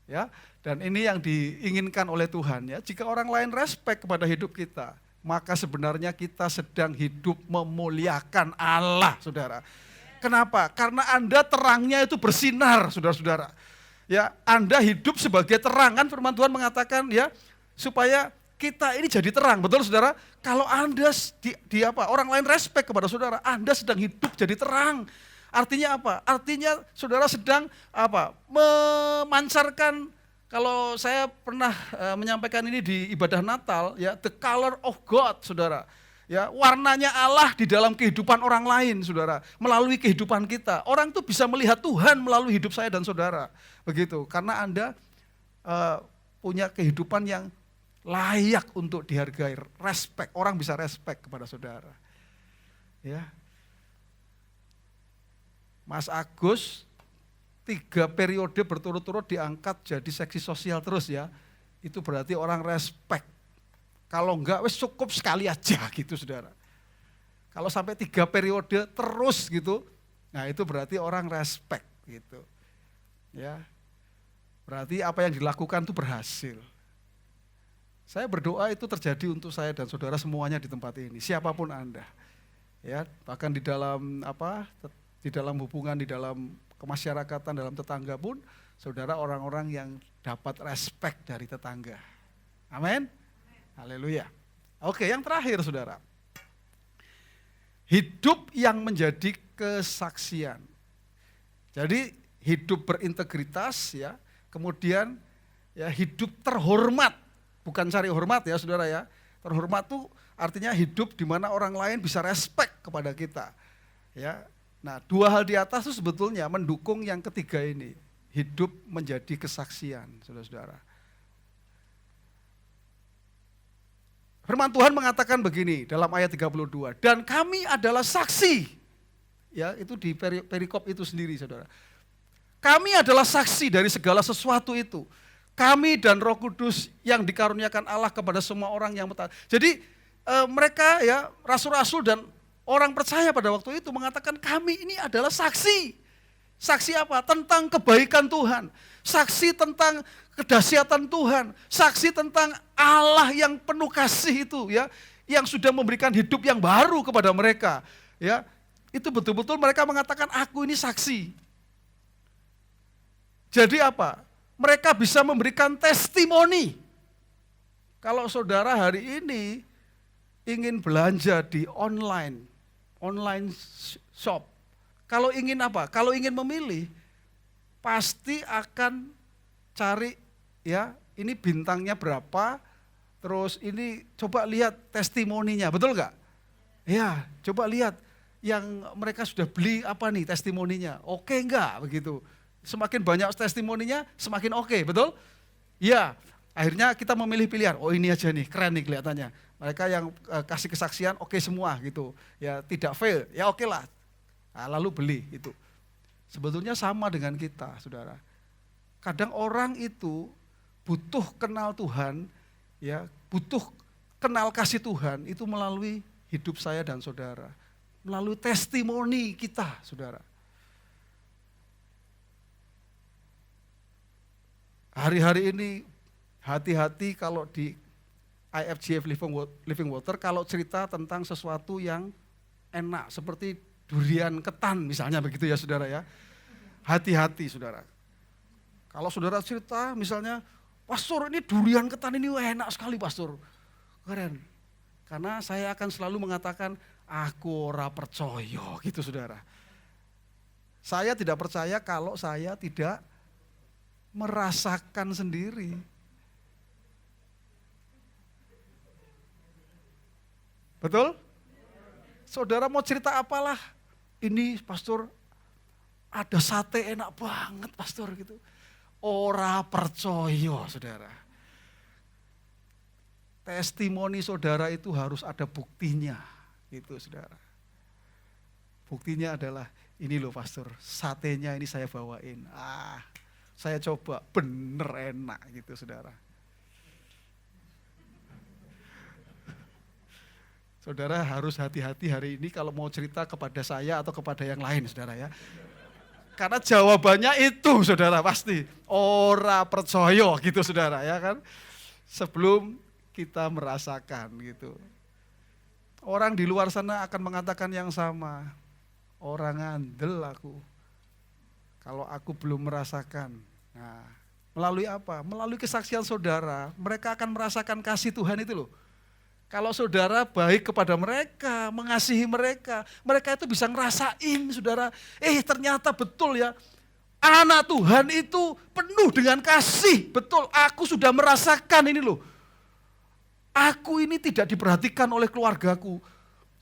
Speaker 3: Ya. Dan ini yang diinginkan oleh Tuhan ya. Jika orang lain respect kepada hidup kita, maka sebenarnya kita sedang hidup memuliakan Allah, saudara. Kenapa? Karena Anda terangnya itu bersinar, saudara-saudara. Ya, Anda hidup sebagai terang, kan firman Tuhan mengatakan ya, supaya kita ini jadi terang, betul saudara? Kalau Anda orang lain respect kepada saudara, Anda sedang hidup jadi terang. Artinya apa? Artinya saudara sedang memancarkan Kalau saya pernah menyampaikan ini di ibadah Natal, ya, the color of God, saudara. Ya, warnanya Allah di dalam kehidupan orang lain, saudara. Melalui kehidupan kita. Orang tuh bisa melihat Tuhan melalui hidup saya dan saudara. Begitu, karena Anda punya kehidupan yang layak untuk dihargai. Respect, orang bisa respect kepada saudara. Ya. Mas Agus 3 periode berturut-turut diangkat jadi seksi sosial terus ya. Itu berarti orang respect. Kalau enggak, wes cukup sekali aja gitu saudara. Kalau sampai 3 periode terus gitu, nah itu berarti orang respect gitu. Ya, berarti apa yang dilakukan itu berhasil. Saya berdoa itu terjadi untuk saya dan saudara semuanya di tempat ini, siapapun Anda. Ya, bahkan di dalam di dalam hubungan, di dalam kemasyarakatan, dalam tetangga pun, saudara orang-orang yang dapat respect dari tetangga. Amin. Haleluya. Oke, yang terakhir saudara. Hidup yang menjadi kesaksian. Jadi hidup berintegritas ya, kemudian ya hidup terhormat. Bukan cari hormat ya saudara ya. Terhormat itu artinya hidup di mana orang lain bisa respect kepada kita. Ya. Nah, 2 hal di atas itu sebetulnya mendukung yang ketiga ini. Hidup menjadi kesaksian, saudara-saudara. Firman Tuhan mengatakan begini dalam ayat 32, dan kami adalah saksi. Ya, itu di perikop itu sendiri, saudara. Kami adalah saksi dari segala sesuatu itu. Kami dan Roh Kudus yang dikaruniakan Allah kepada semua orang yang bertaat. Jadi mereka ya, rasul-rasul dan orang percaya pada waktu itu mengatakan kami ini adalah saksi. Saksi apa? Tentang kebaikan Tuhan. Saksi tentang kedahsyatan Tuhan. Saksi tentang Allah yang penuh kasih itu ya, yang sudah memberikan hidup yang baru kepada mereka. Ya, itu betul-betul mereka mengatakan aku ini saksi. Jadi apa? Mereka bisa memberikan testimoni. Kalau saudara hari ini ingin belanja di online shop, kalau ingin apa? Kalau ingin memilih, pasti akan cari ya, ini bintangnya berapa, terus ini coba lihat testimoninya, betul nggak? Ya, coba lihat yang mereka sudah beli apa nih testimoninya, oke nggak begitu? Semakin banyak testimoninya, semakin oke, betul? Ya, akhirnya kita memilih pilihan, oh ini aja nih, keren nih kelihatannya. Mereka yang kasih kesaksian oke semua gitu, ya tidak fail, ya oke lah. Nah, lalu beli itu. Sebetulnya sama dengan kita, saudara. Kadang orang itu butuh kenal Tuhan, ya, butuh kenal kasih Tuhan itu melalui hidup saya dan saudara, melalui testimoni kita, saudara. Hari-hari ini hati-hati kalau di IFGF Living Water kalau cerita tentang sesuatu yang enak seperti durian ketan misalnya begitu ya saudara ya. Hati-hati saudara. Kalau saudara cerita misalnya, pastor ini durian ketan ini enak sekali pastor. Keren. Karena saya akan selalu mengatakan, aku ora percaya gitu saudara. Saya tidak percaya kalau saya tidak merasakan sendiri. Betul? Saudara mau cerita apalah, ini pastor ada sate enak banget pastor gitu. Ora percaya saudara. Testimoni saudara itu harus ada buktinya gitu saudara. Buktinya adalah ini loh pastor, satenya ini saya bawain. Saya coba bener enak gitu saudara. Saudara harus hati-hati hari ini kalau mau cerita kepada saya atau kepada yang lain saudara ya. Karena jawabannya itu saudara pasti. Ora percaya gitu saudara ya kan. Sebelum kita merasakan gitu. Orang di luar sana akan mengatakan yang sama. Orang ngandel aku. Kalau aku belum merasakan. Nah, melalui apa? Melalui kesaksian saudara. Mereka akan merasakan kasih Tuhan itu loh. Kalau saudara baik kepada mereka, mengasihi mereka, mereka itu bisa ngerasain saudara, ternyata betul ya, Anak Tuhan itu penuh dengan kasih. Betul, aku sudah merasakan ini loh. Aku ini tidak diperhatikan oleh keluargaku.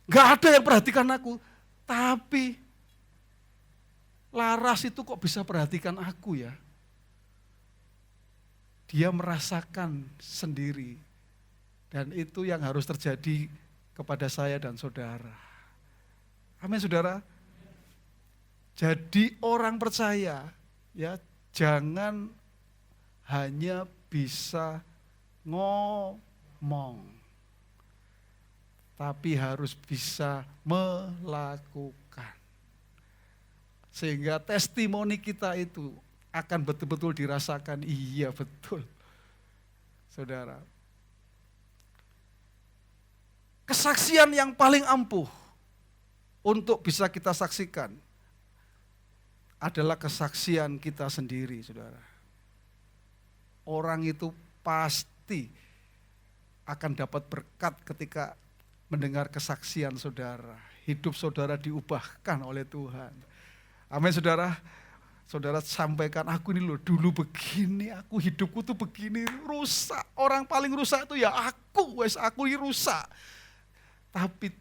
Speaker 3: Gak ada yang perhatikan aku. Tapi Laras itu kok bisa perhatikan aku ya. Dia merasakan sendiri. Dan itu yang harus terjadi kepada saya dan saudara. Amin saudara. Jadi orang percaya ya jangan hanya bisa ngomong, tapi harus bisa melakukan. Sehingga testimoni kita itu akan betul-betul dirasakan, iya betul. Saudara, kesaksian yang paling ampuh untuk bisa kita saksikan adalah kesaksian kita sendiri, saudara. Orang itu pasti akan dapat berkat ketika mendengar kesaksian saudara. Hidup saudara diubahkan oleh Tuhan. Amin saudara. Saudara sampaikan, aku ini loh dulu begini, aku hidupku tuh begini, rusak. Orang paling rusak itu ya aku ini rusak. Tapi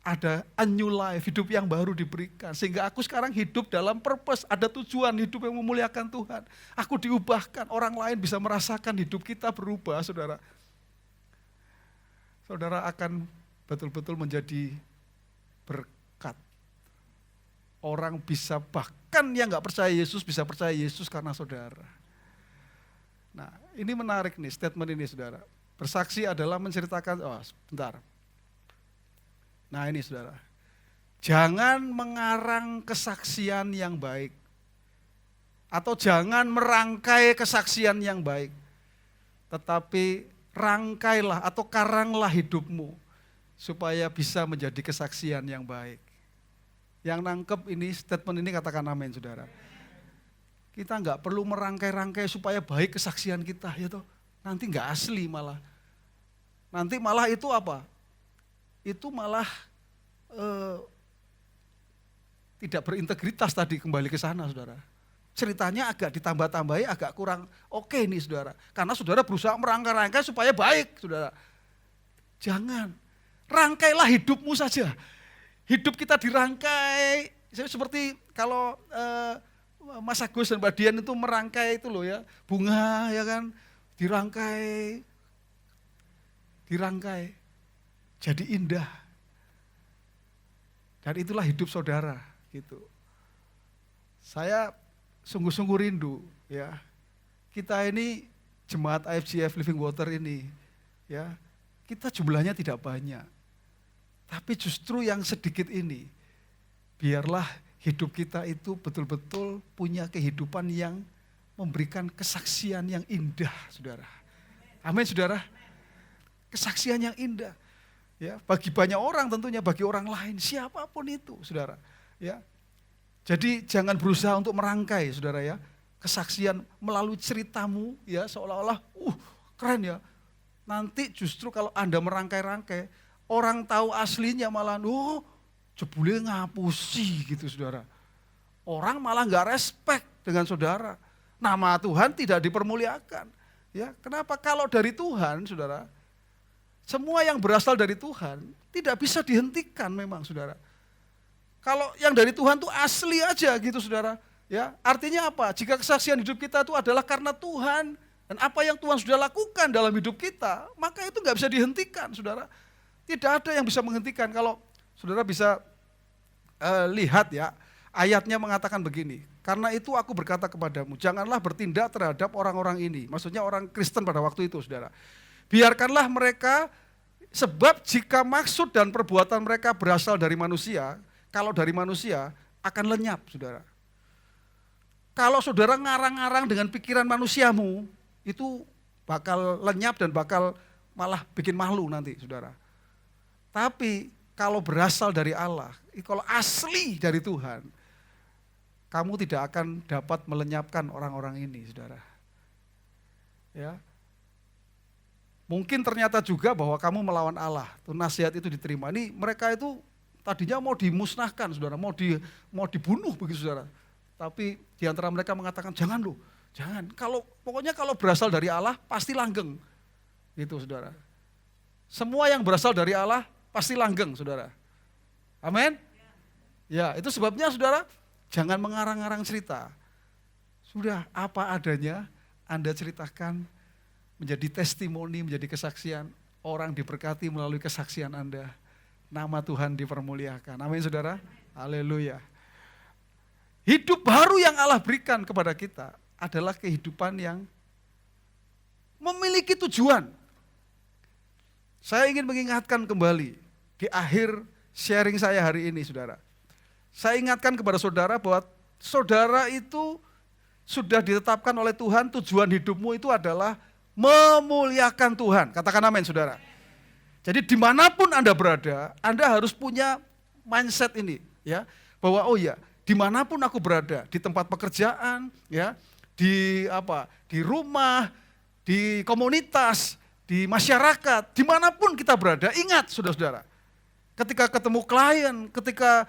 Speaker 3: ada a new life, hidup yang baru diberikan. Sehingga aku sekarang hidup dalam purpose, ada tujuan hidup yang memuliakan Tuhan. Aku diubahkan, orang lain bisa merasakan hidup kita berubah, saudara. Saudara akan betul-betul menjadi berkat. Orang bisa, bahkan yang gak percaya Yesus, bisa percaya Yesus karena saudara. Nah ini menarik nih statement ini saudara. Bersaksi adalah menceritakan, sebentar. Nah ini saudara, jangan mengarang kesaksian yang baik. Atau jangan merangkai kesaksian yang baik. Tetapi rangkailah atau karanglah hidupmu supaya bisa menjadi kesaksian yang baik. Yang nangkep ini, statement ini katakan amin saudara. Kita enggak perlu merangkai-rangkai supaya baik kesaksian kita. Ya toh, nanti enggak asli malah. Nanti malah itu apa? Itu malah tidak berintegritas tadi kembali ke sana saudara. Ceritanya agak ditambah-tambahi, agak kurang oke nih saudara. Karena saudara berusaha merangkai-rangkai supaya baik saudara. Jangan, rangkailah hidupmu saja. Hidup kita dirangkai, seperti kalau Mas Agus dan Mbak Dian itu merangkai itu loh ya. Bunga ya kan, dirangkai. Jadi indah. Dan itulah hidup saudara gitu. Saya sungguh-sungguh rindu ya. Kita ini jemaat IFGF Living Water ini ya, kita jumlahnya tidak banyak. Tapi justru yang sedikit ini, biarlah hidup kita itu betul-betul punya kehidupan yang memberikan kesaksian yang indah, saudara. Amin, saudara. Kesaksian yang indah. Ya, bagi banyak orang tentunya, bagi orang lain, siapapun itu, saudara. Ya, jadi jangan berusaha untuk merangkai, saudara ya. Kesaksian melalui ceritamu, ya seolah-olah, keren ya. Nanti justru kalau Anda merangkai-rangkai, orang tahu aslinya malah, jebule ngapusi gitu, saudara. Orang malah nggak respect dengan saudara. Nama Tuhan tidak dipermuliakan. Ya, kenapa? Kalau dari Tuhan, saudara, semua yang berasal dari Tuhan tidak bisa dihentikan memang saudara. Kalau yang dari Tuhan itu asli aja gitu saudara. Ya, artinya apa? Jika kesaksian hidup kita itu adalah karena Tuhan dan apa yang Tuhan sudah lakukan dalam hidup kita, maka itu nggak bisa dihentikan saudara. Tidak ada yang bisa menghentikan. Kalau saudara bisa lihat ya, ayatnya mengatakan begini. Karena itu aku berkata kepadamu, janganlah bertindak terhadap orang-orang ini. Maksudnya orang Kristen pada waktu itu saudara. Biarkanlah mereka, sebab jika maksud dan perbuatan mereka berasal dari manusia, kalau dari manusia akan lenyap saudara. Kalau saudara ngarang-ngarang dengan pikiran manusiamu, itu bakal lenyap dan bakal malah bikin malu nanti saudara. Tapi kalau berasal dari Allah, kalau asli dari Tuhan, kamu tidak akan dapat melenyapkan orang-orang ini saudara. Ya. Mungkin ternyata juga bahwa kamu melawan Allah, tuh nasihat itu diterima. Ini mereka itu tadinya mau dimusnahkan saudara, mau dibunuh begitu saudara. Tapi di antara mereka mengatakan, jangan loh, jangan. Pokoknya kalau berasal dari Allah pasti langgeng. Gitu saudara. Semua yang berasal dari Allah pasti langgeng saudara. Amin. Ya, itu sebabnya saudara, jangan mengarang-arang cerita. Sudah apa adanya, Anda ceritakan menjadi testimoni, menjadi kesaksian. Orang diberkati melalui kesaksian Anda. Nama Tuhan dipermuliakan. Amin saudara. Haleluya. Hidup baru yang Allah berikan kepada kita adalah kehidupan yang memiliki tujuan. Saya ingin mengingatkan kembali di akhir sharing saya hari ini saudara. Saya ingatkan kepada saudara bahwa saudara itu sudah ditetapkan oleh Tuhan, tujuan hidupmu itu adalah memuliakan Tuhan. Katakan amin saudara. Jadi dimanapun Anda berada, Anda harus punya mindset ini, ya, bahwa oh ya, dimanapun aku berada, di tempat pekerjaan, ya, di rumah, di komunitas, di masyarakat, dimanapun kita berada, ingat saudara-saudara, ketika ketemu klien, ketika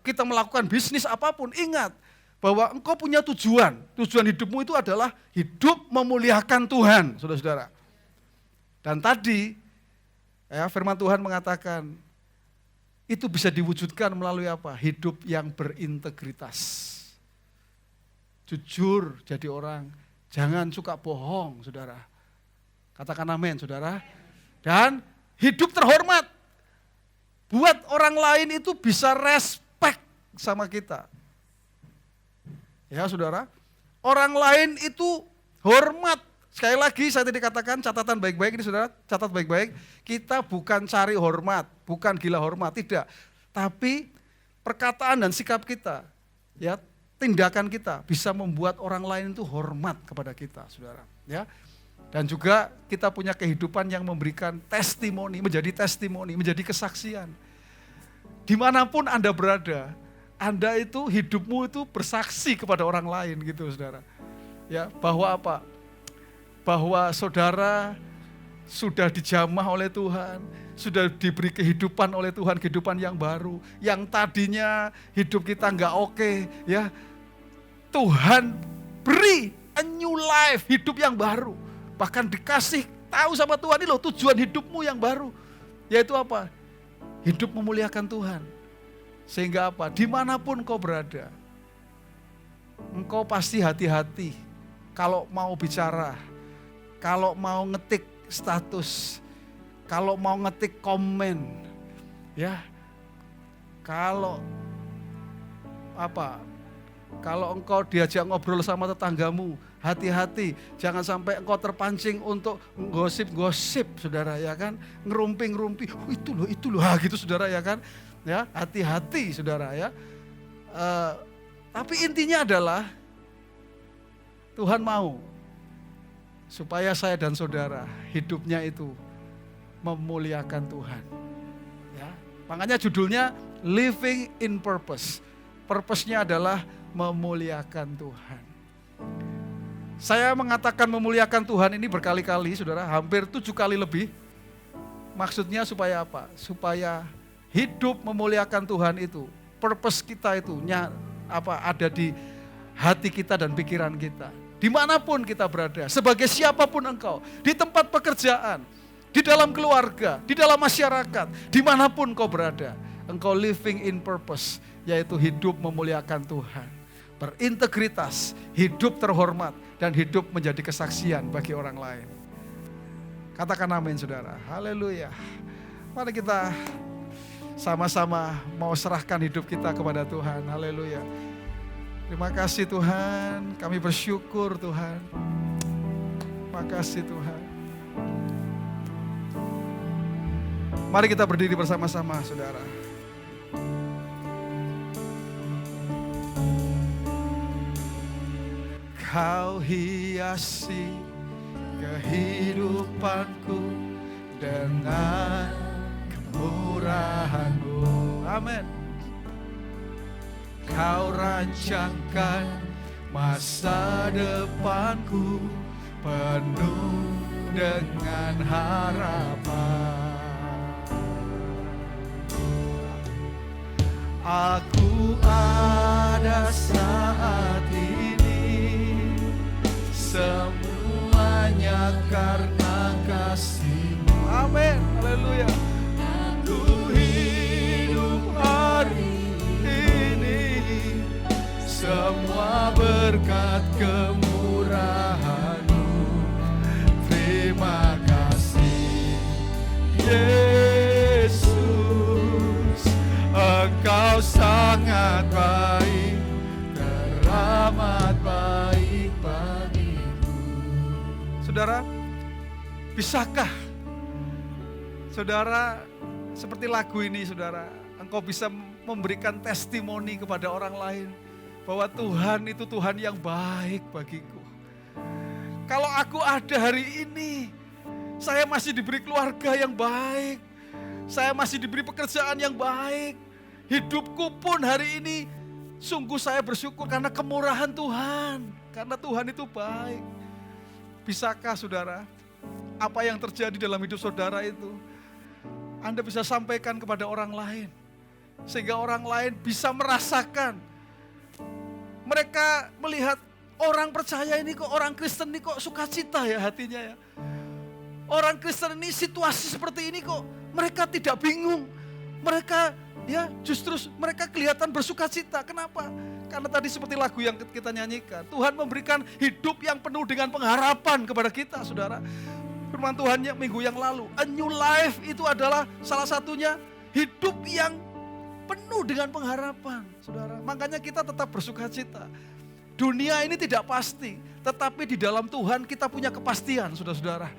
Speaker 3: kita melakukan bisnis apapun, ingat bahwa engkau punya tujuan. Tujuan hidupmu itu adalah hidup memuliakan Tuhan, saudara-saudara. Dan tadi, ya, firman Tuhan mengatakan, itu bisa diwujudkan melalui apa? Hidup yang berintegritas. Jujur jadi orang, jangan suka bohong, saudara. Katakan amin, saudara. Dan hidup terhormat. Buat orang lain itu bisa respect sama kita. Ya saudara, orang lain itu hormat. Sekali lagi saya tadi katakan, catatan baik-baik ini saudara, catat baik-baik. Kita bukan cari hormat, bukan gila hormat, tidak. Tapi perkataan dan sikap kita, ya, tindakan kita bisa membuat orang lain itu hormat kepada kita, saudara. Ya. Dan juga kita punya kehidupan yang memberikan testimoni, menjadi kesaksian. Dimanapun Anda berada, Anda itu hidupmu itu bersaksi kepada orang lain gitu saudara. Ya, bahwa apa? Bahwa saudara sudah dijamah oleh Tuhan, sudah diberi kehidupan oleh Tuhan, kehidupan yang baru. Yang tadinya hidup kita nggak oke, ya, Tuhan beri a new life, hidup yang baru. Bahkan dikasih tahu sama Tuhan, ini loh tujuan hidupmu yang baru. Yaitu apa? Hidup memuliakan Tuhan. Sehingga apa? Dimanapun kau berada, engkau pasti hati-hati kalau mau bicara, kalau mau ngetik status, kalau mau ngetik komen, ya, kalau engkau diajak ngobrol sama tetanggamu, hati-hati, jangan sampai engkau terpancing untuk gosip-gosip, saudara, ya kan, ngerumpi-ngerumpi, itu loh, gitu saudara, ya kan, ya, hati-hati, saudara, ya. Tapi intinya adalah Tuhan mau supaya saya dan saudara hidupnya itu memuliakan Tuhan. Ya, makanya judulnya Living in Purpose. Purpose-nya adalah memuliakan Tuhan. Saya mengatakan memuliakan Tuhan ini berkali-kali, saudara, hampir 7 kali lebih. Maksudnya supaya apa? Supaya hidup memuliakan Tuhan itu, purpose kita itu ada di hati kita dan pikiran kita. Dimanapun kita berada, sebagai siapapun engkau, di tempat pekerjaan, di dalam keluarga, di dalam masyarakat, dimanapun kau berada, engkau living in purpose, yaitu hidup memuliakan Tuhan. Berintegritas, hidup terhormat, dan hidup menjadi kesaksian bagi orang lain. Katakan amin saudara, haleluya. Mari kita sama-sama mau serahkan hidup kita kepada Tuhan, haleluya. Terima kasih Tuhan, kami bersyukur Tuhan. Terima kasih Tuhan. Mari kita berdiri bersama-sama saudara. Kau hiasi kehidupanku dengan kemurahan-Mu. Amin. Kau rancangkan masa depanku penuh dengan harapan. Aku ada saat karena kasih-Mu. Amin. Haleluya. Aku hidup hari ini semua berkat kemurahan-Mu. Terima kasih Yesus, Engkau sangat baik, teramat baik bagiku. Saudara, bisakah saudara seperti lagu ini, saudara, engkau bisa memberikan testimoni kepada orang lain bahwa Tuhan itu Tuhan yang baik bagiku. Kalau aku ada hari ini, saya masih diberi keluarga yang baik, saya masih diberi pekerjaan yang baik, hidupku pun hari ini sungguh saya bersyukur karena kemurahan Tuhan, karena Tuhan itu baik. Bisakah saudara, apa yang terjadi dalam hidup saudara itu Anda bisa sampaikan kepada orang lain, sehingga orang lain bisa merasakan. Mereka melihat orang percaya ini kok, orang Kristen ini kok sukacita ya hatinya ya. Orang Kristen ini situasi seperti ini kok mereka tidak bingung. Mereka ya justru mereka kelihatan bersukacita. Kenapa? Karena tadi seperti lagu yang kita nyanyikan, Tuhan memberikan hidup yang penuh dengan pengharapan kepada kita, saudara. Firman Tuhan minggu yang lalu, a new life itu adalah salah satunya hidup yang penuh dengan pengharapan, saudara. Makanya kita tetap bersukacita. Dunia ini tidak pasti, tetapi di dalam Tuhan kita punya kepastian, saudara-saudara.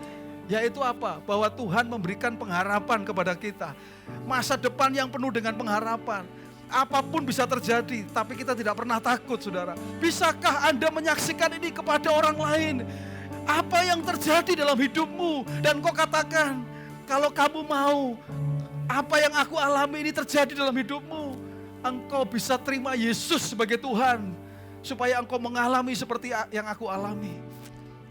Speaker 3: Yaitu apa? Bahwa Tuhan memberikan pengharapan kepada kita. Masa depan yang penuh dengan pengharapan. Apapun bisa terjadi, tapi kita tidak pernah takut, saudara. Bisakah Anda menyaksikan ini kepada orang lain? Apa yang terjadi dalam hidupmu? Dan kau katakan, kalau kamu mau, apa yang aku alami ini terjadi dalam hidupmu, engkau bisa terima Yesus sebagai Tuhan, supaya engkau mengalami seperti yang aku alami.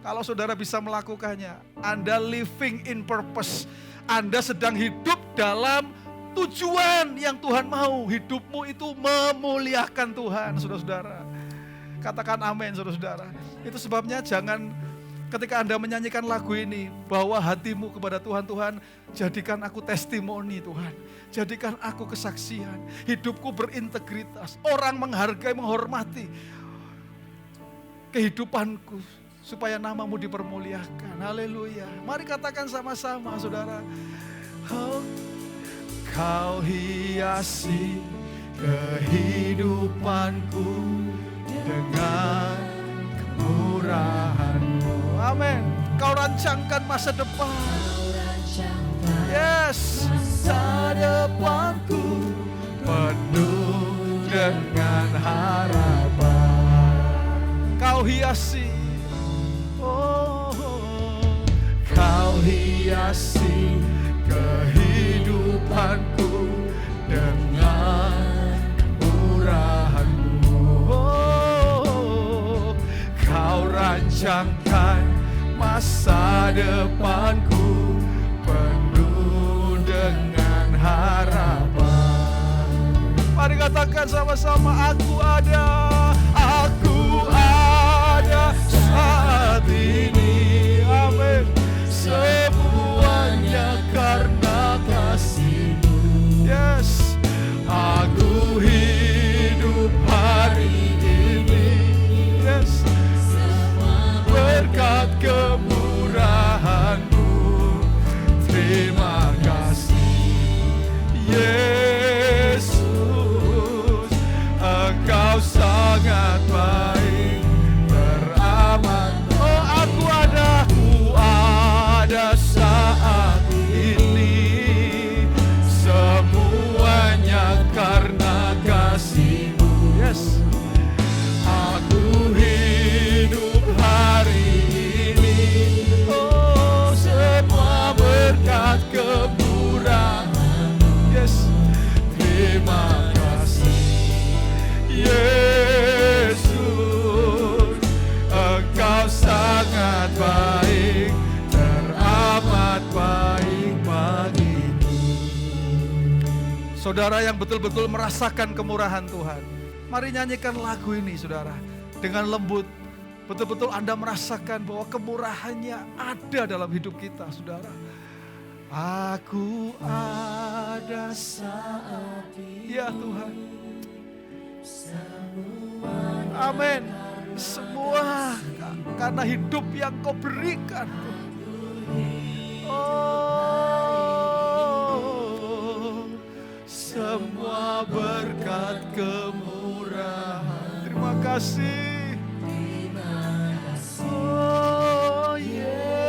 Speaker 3: Kalau saudara bisa melakukannya, Anda living in purpose. Anda sedang hidup dalam tujuan yang Tuhan mau. Hidupmu itu memuliakan Tuhan, saudara-saudara. Katakan amin, saudara-saudara. Itu sebabnya jangan ketika Anda menyanyikan lagu ini, bawa hatimu kepada Tuhan. Tuhan, jadikan aku testimoni Tuhan. Jadikan aku kesaksian. Hidupku berintegritas. Orang menghargai, menghormati kehidupanku, supaya namamu dipermuliakan. Haleluya. Mari katakan sama-sama, saudara. Oh, Kau hiasi kehidupanku dengan kemurahan-Mu. Amin. Kau rancangkan masa depan. Yes. Masa depanku penuh dengan harapan. Kau hiasi. Oh, Kau hiasi kehidupanku dengan kemurahan-Mu. Oh, Kau rancangkan masa depanku penuh dengan harapan. Mari katakan sama-sama, aku ada saat ini. Amin. Semuanya karena kasih-Mu. Yes. Aku hidup hari ini. Yes. Berkat kemurahan-Mu. Terima kasih Yesus, Engkau sangat baik, teramat. Oh, aku ada saat ini. Semuanya karena kasih-Mu. Yes. Aku hidup hari ini. Oh, semua berkat kemurahan-Mu. Yes. Terima kasih Yesus, Engkau sangat baik, teramat baik bagiku. Saudara yang betul-betul merasakan kemurahan Tuhan, mari nyanyikan lagu ini, saudara, dengan lembut. betul-betul Anda merasakan bahwa kemurahannya ada dalam hidup kita, saudara. Aku ada saat ini. Ya Tuhan. Amin. Semua karena hidup yang Kau berikan. Oh, semua berkat kemurahan. Terima kasih. Oh Yesus,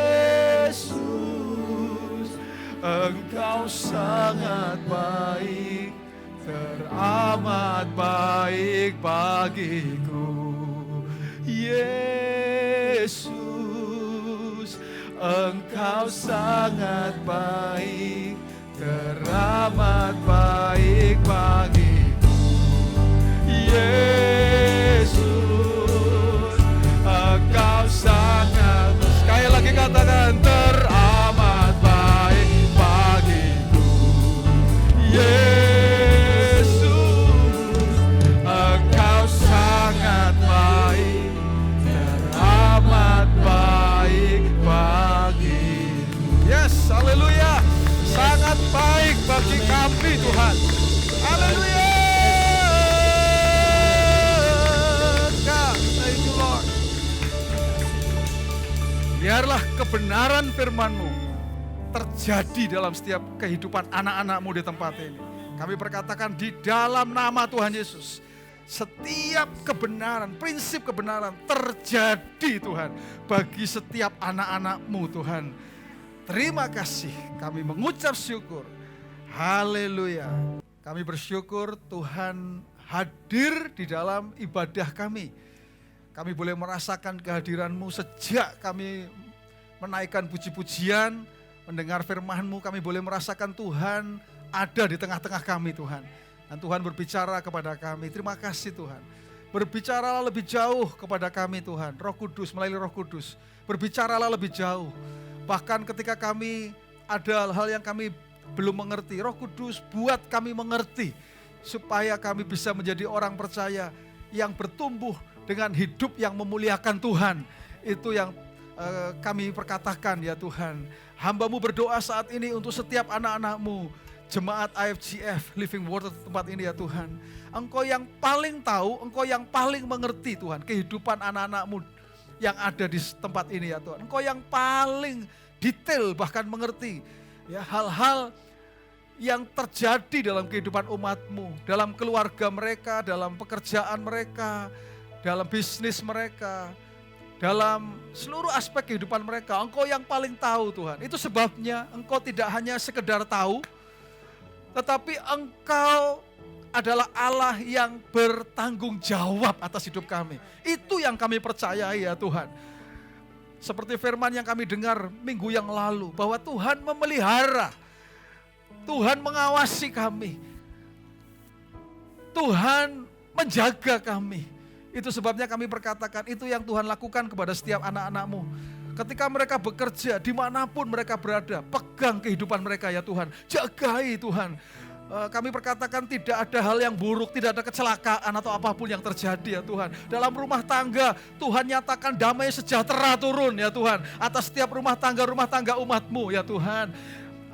Speaker 3: Engkau sangat baik, teramat baik bagiku. Yesus, Engkau sangat baik, teramat baik bagiku. Yesus, Engkau sangat, sekali lagi katakan, teramat baik bagiku. Yesus, Engkau sangat baik, teramat baik bagiku. Yes, haleluya. Sangat baik bagi kami Tuhan. Haleluya. Thank you Lord. Biarlah kebenaran firman-Mu terjadi dalam setiap kehidupan anak-anak-Mu di tempat ini. Kami perkatakan di dalam nama Tuhan Yesus, setiap kebenaran, prinsip kebenaran terjadi Tuhan bagi setiap anak-anak-Mu Tuhan. Terima kasih, kami mengucap syukur. Haleluya. Kami bersyukur Tuhan hadir di dalam ibadah kami. Kami boleh merasakan kehadiran-Mu sejak kami menaikkan puji-pujian, mendengar firman-Mu, kami boleh merasakan Tuhan ada di tengah-tengah kami Tuhan. Dan Tuhan berbicara kepada kami. Terima kasih Tuhan. Berbicaralah lebih jauh kepada kami Tuhan. Roh Kudus, melalui Roh Kudus. Berbicaralah lebih jauh. Bahkan ketika kami ada hal yang kami belum mengerti, Roh Kudus buat kami mengerti. Supaya kami bisa menjadi orang percaya yang bertumbuh dengan hidup yang memuliakan Tuhan. Itu yang kami perkatakan ya Tuhan. Hamba-Mu berdoa saat ini untuk setiap anak-anak-Mu, jemaat IFGF Living Water tempat ini ya Tuhan. Engkau yang paling tahu, Engkau yang paling mengerti Tuhan kehidupan anak-anak-Mu yang ada di tempat ini ya Tuhan. Engkau yang paling detail bahkan mengerti ya hal-hal yang terjadi dalam kehidupan umat-Mu, dalam keluarga mereka, dalam pekerjaan mereka, dalam bisnis mereka, dalam seluruh aspek kehidupan mereka. Engkau yang paling tahu Tuhan. Itu sebabnya Engkau tidak hanya sekedar tahu, tetapi Engkau adalah Allah yang bertanggung jawab atas hidup kami. Itu yang kami percayai ya Tuhan. Seperti firman yang kami dengar minggu yang lalu, bahwa Tuhan memelihara, Tuhan mengawasi kami, Tuhan menjaga kami. Itu sebabnya kami perkatakan itu yang Tuhan lakukan kepada setiap anak-anak-Mu. Ketika mereka bekerja, dimanapun mereka berada, pegang kehidupan mereka ya Tuhan. Jagai Tuhan. Kami perkatakan tidak ada hal yang buruk, tidak ada kecelakaan atau apapun yang terjadi ya Tuhan. Dalam rumah tangga, Tuhan nyatakan damai sejahtera turun ya Tuhan. Atas setiap rumah tangga umat-Mu ya Tuhan.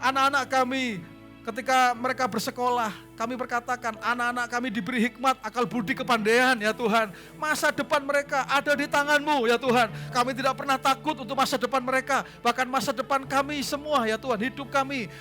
Speaker 3: Anak-anak kami, ketika mereka bersekolah, kami perkatakan anak-anak kami diberi hikmat, akal budi, kepandaian ya Tuhan. Masa depan mereka ada di tangan-Mu ya Tuhan. Kami tidak pernah takut untuk masa depan mereka. Bahkan masa depan kami semua ya Tuhan. Hidup kami,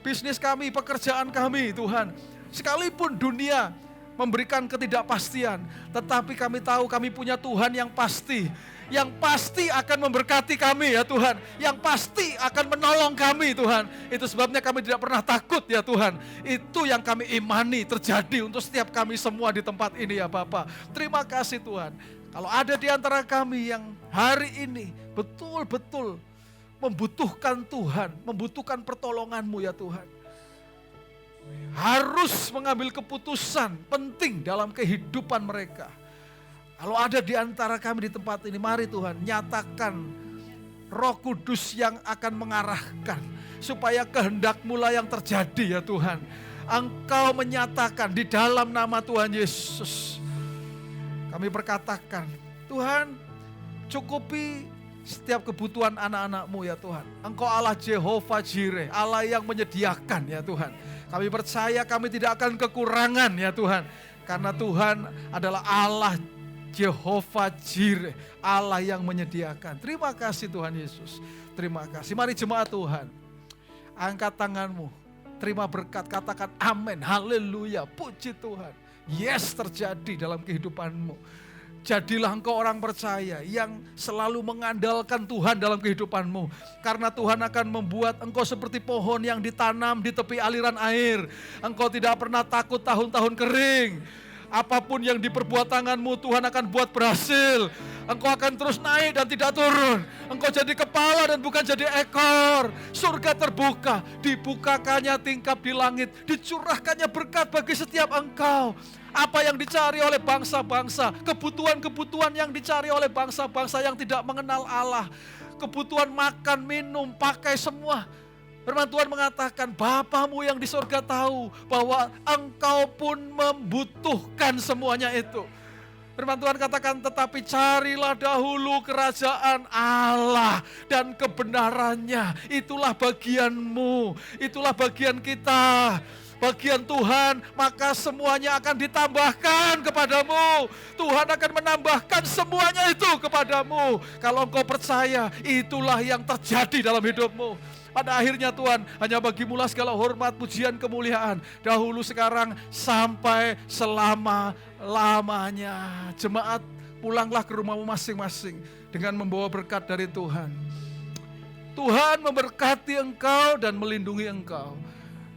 Speaker 3: bisnis kami, pekerjaan kami Tuhan. Sekalipun dunia memberikan ketidakpastian, tetapi kami tahu kami punya Tuhan yang pasti. Yang pasti akan memberkati kami ya Tuhan. Yang pasti akan menolong kami Tuhan. Itu sebabnya kami tidak pernah takut ya Tuhan. Itu yang kami imani terjadi untuk setiap kami semua di tempat ini ya Bapa. Terima kasih Tuhan. Kalau ada di antara kami yang hari ini betul-betul membutuhkan Tuhan, membutuhkan pertolongan-Mu ya Tuhan, harus mengambil keputusan penting dalam kehidupan mereka. Kalau ada di antara kami di tempat ini, mari Tuhan nyatakan Roh Kudus yang akan mengarahkan supaya kehendak-Mu lah yang terjadi ya Tuhan. Engkau menyatakan di dalam nama Tuhan Yesus. Kami berkatakan, Tuhan, Cukupi setiap kebutuhan anak-anak-Mu ya Tuhan. Engkau Allah Jehovah Jireh, Allah yang menyediakan ya Tuhan. Kami percaya kami tidak akan kekurangan ya Tuhan. Karena Tuhan adalah Allah Jehovah Jireh, Allah yang menyediakan. Terima kasih Tuhan Yesus. Terima kasih. Mari jemaat Tuhan, angkat tanganmu, terima berkat, katakan amin, haleluya, puji Tuhan. Yes, terjadi dalam kehidupanmu. Jadilah engkau orang percaya yang selalu mengandalkan Tuhan dalam kehidupanmu. Karena Tuhan akan membuat engkau seperti pohon yang ditanam di tepi aliran air. Engkau tidak pernah takut tahun-tahun kering. Apapun yang diperbuat tanganmu, Tuhan akan buat berhasil. Engkau akan terus naik dan tidak turun. Engkau jadi kepala dan bukan jadi ekor. Surga terbuka, dibukakannya tingkap di langit, dicurahkannya berkat bagi setiap engkau. Apa yang dicari oleh bangsa-bangsa, kebutuhan-kebutuhan yang dicari oleh bangsa-bangsa yang tidak mengenal Allah, kebutuhan makan, minum, pakai semua. Firman Tuhan mengatakan, Bapamu yang di surga tahu bahwa engkau pun membutuhkan semuanya itu. Firman Tuhan katakan, tetapi carilah dahulu kerajaan Allah dan kebenarannya. Itulah bagianmu, itulah bagian kita. Bagian Tuhan, maka semuanya akan ditambahkan kepadamu. Tuhan akan menambahkan semuanya itu kepadamu. Kalau engkau percaya, itulah yang terjadi dalam hidupmu. Pada akhirnya Tuhan, hanya bagimu lah segala hormat, pujian, kemuliaan. Dahulu, sekarang, sampai selama-lamanya. Jemaat, pulanglah ke rumahmu masing-masing dengan membawa berkat dari Tuhan. Tuhan memberkati engkau dan melindungi engkau.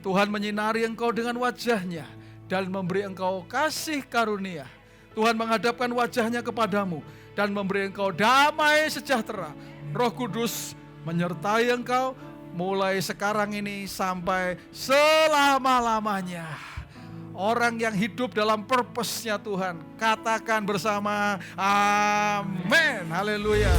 Speaker 3: Tuhan menyinari engkau dengan wajahnya dan memberi engkau kasih karunia. Tuhan menghadapkan wajahnya kepadamu dan memberi engkau damai sejahtera. Roh Kudus menyertai engkau mulai sekarang ini sampai selama-lamanya. Orang yang hidup dalam purpose-nya Tuhan, katakan bersama, amin, haleluya.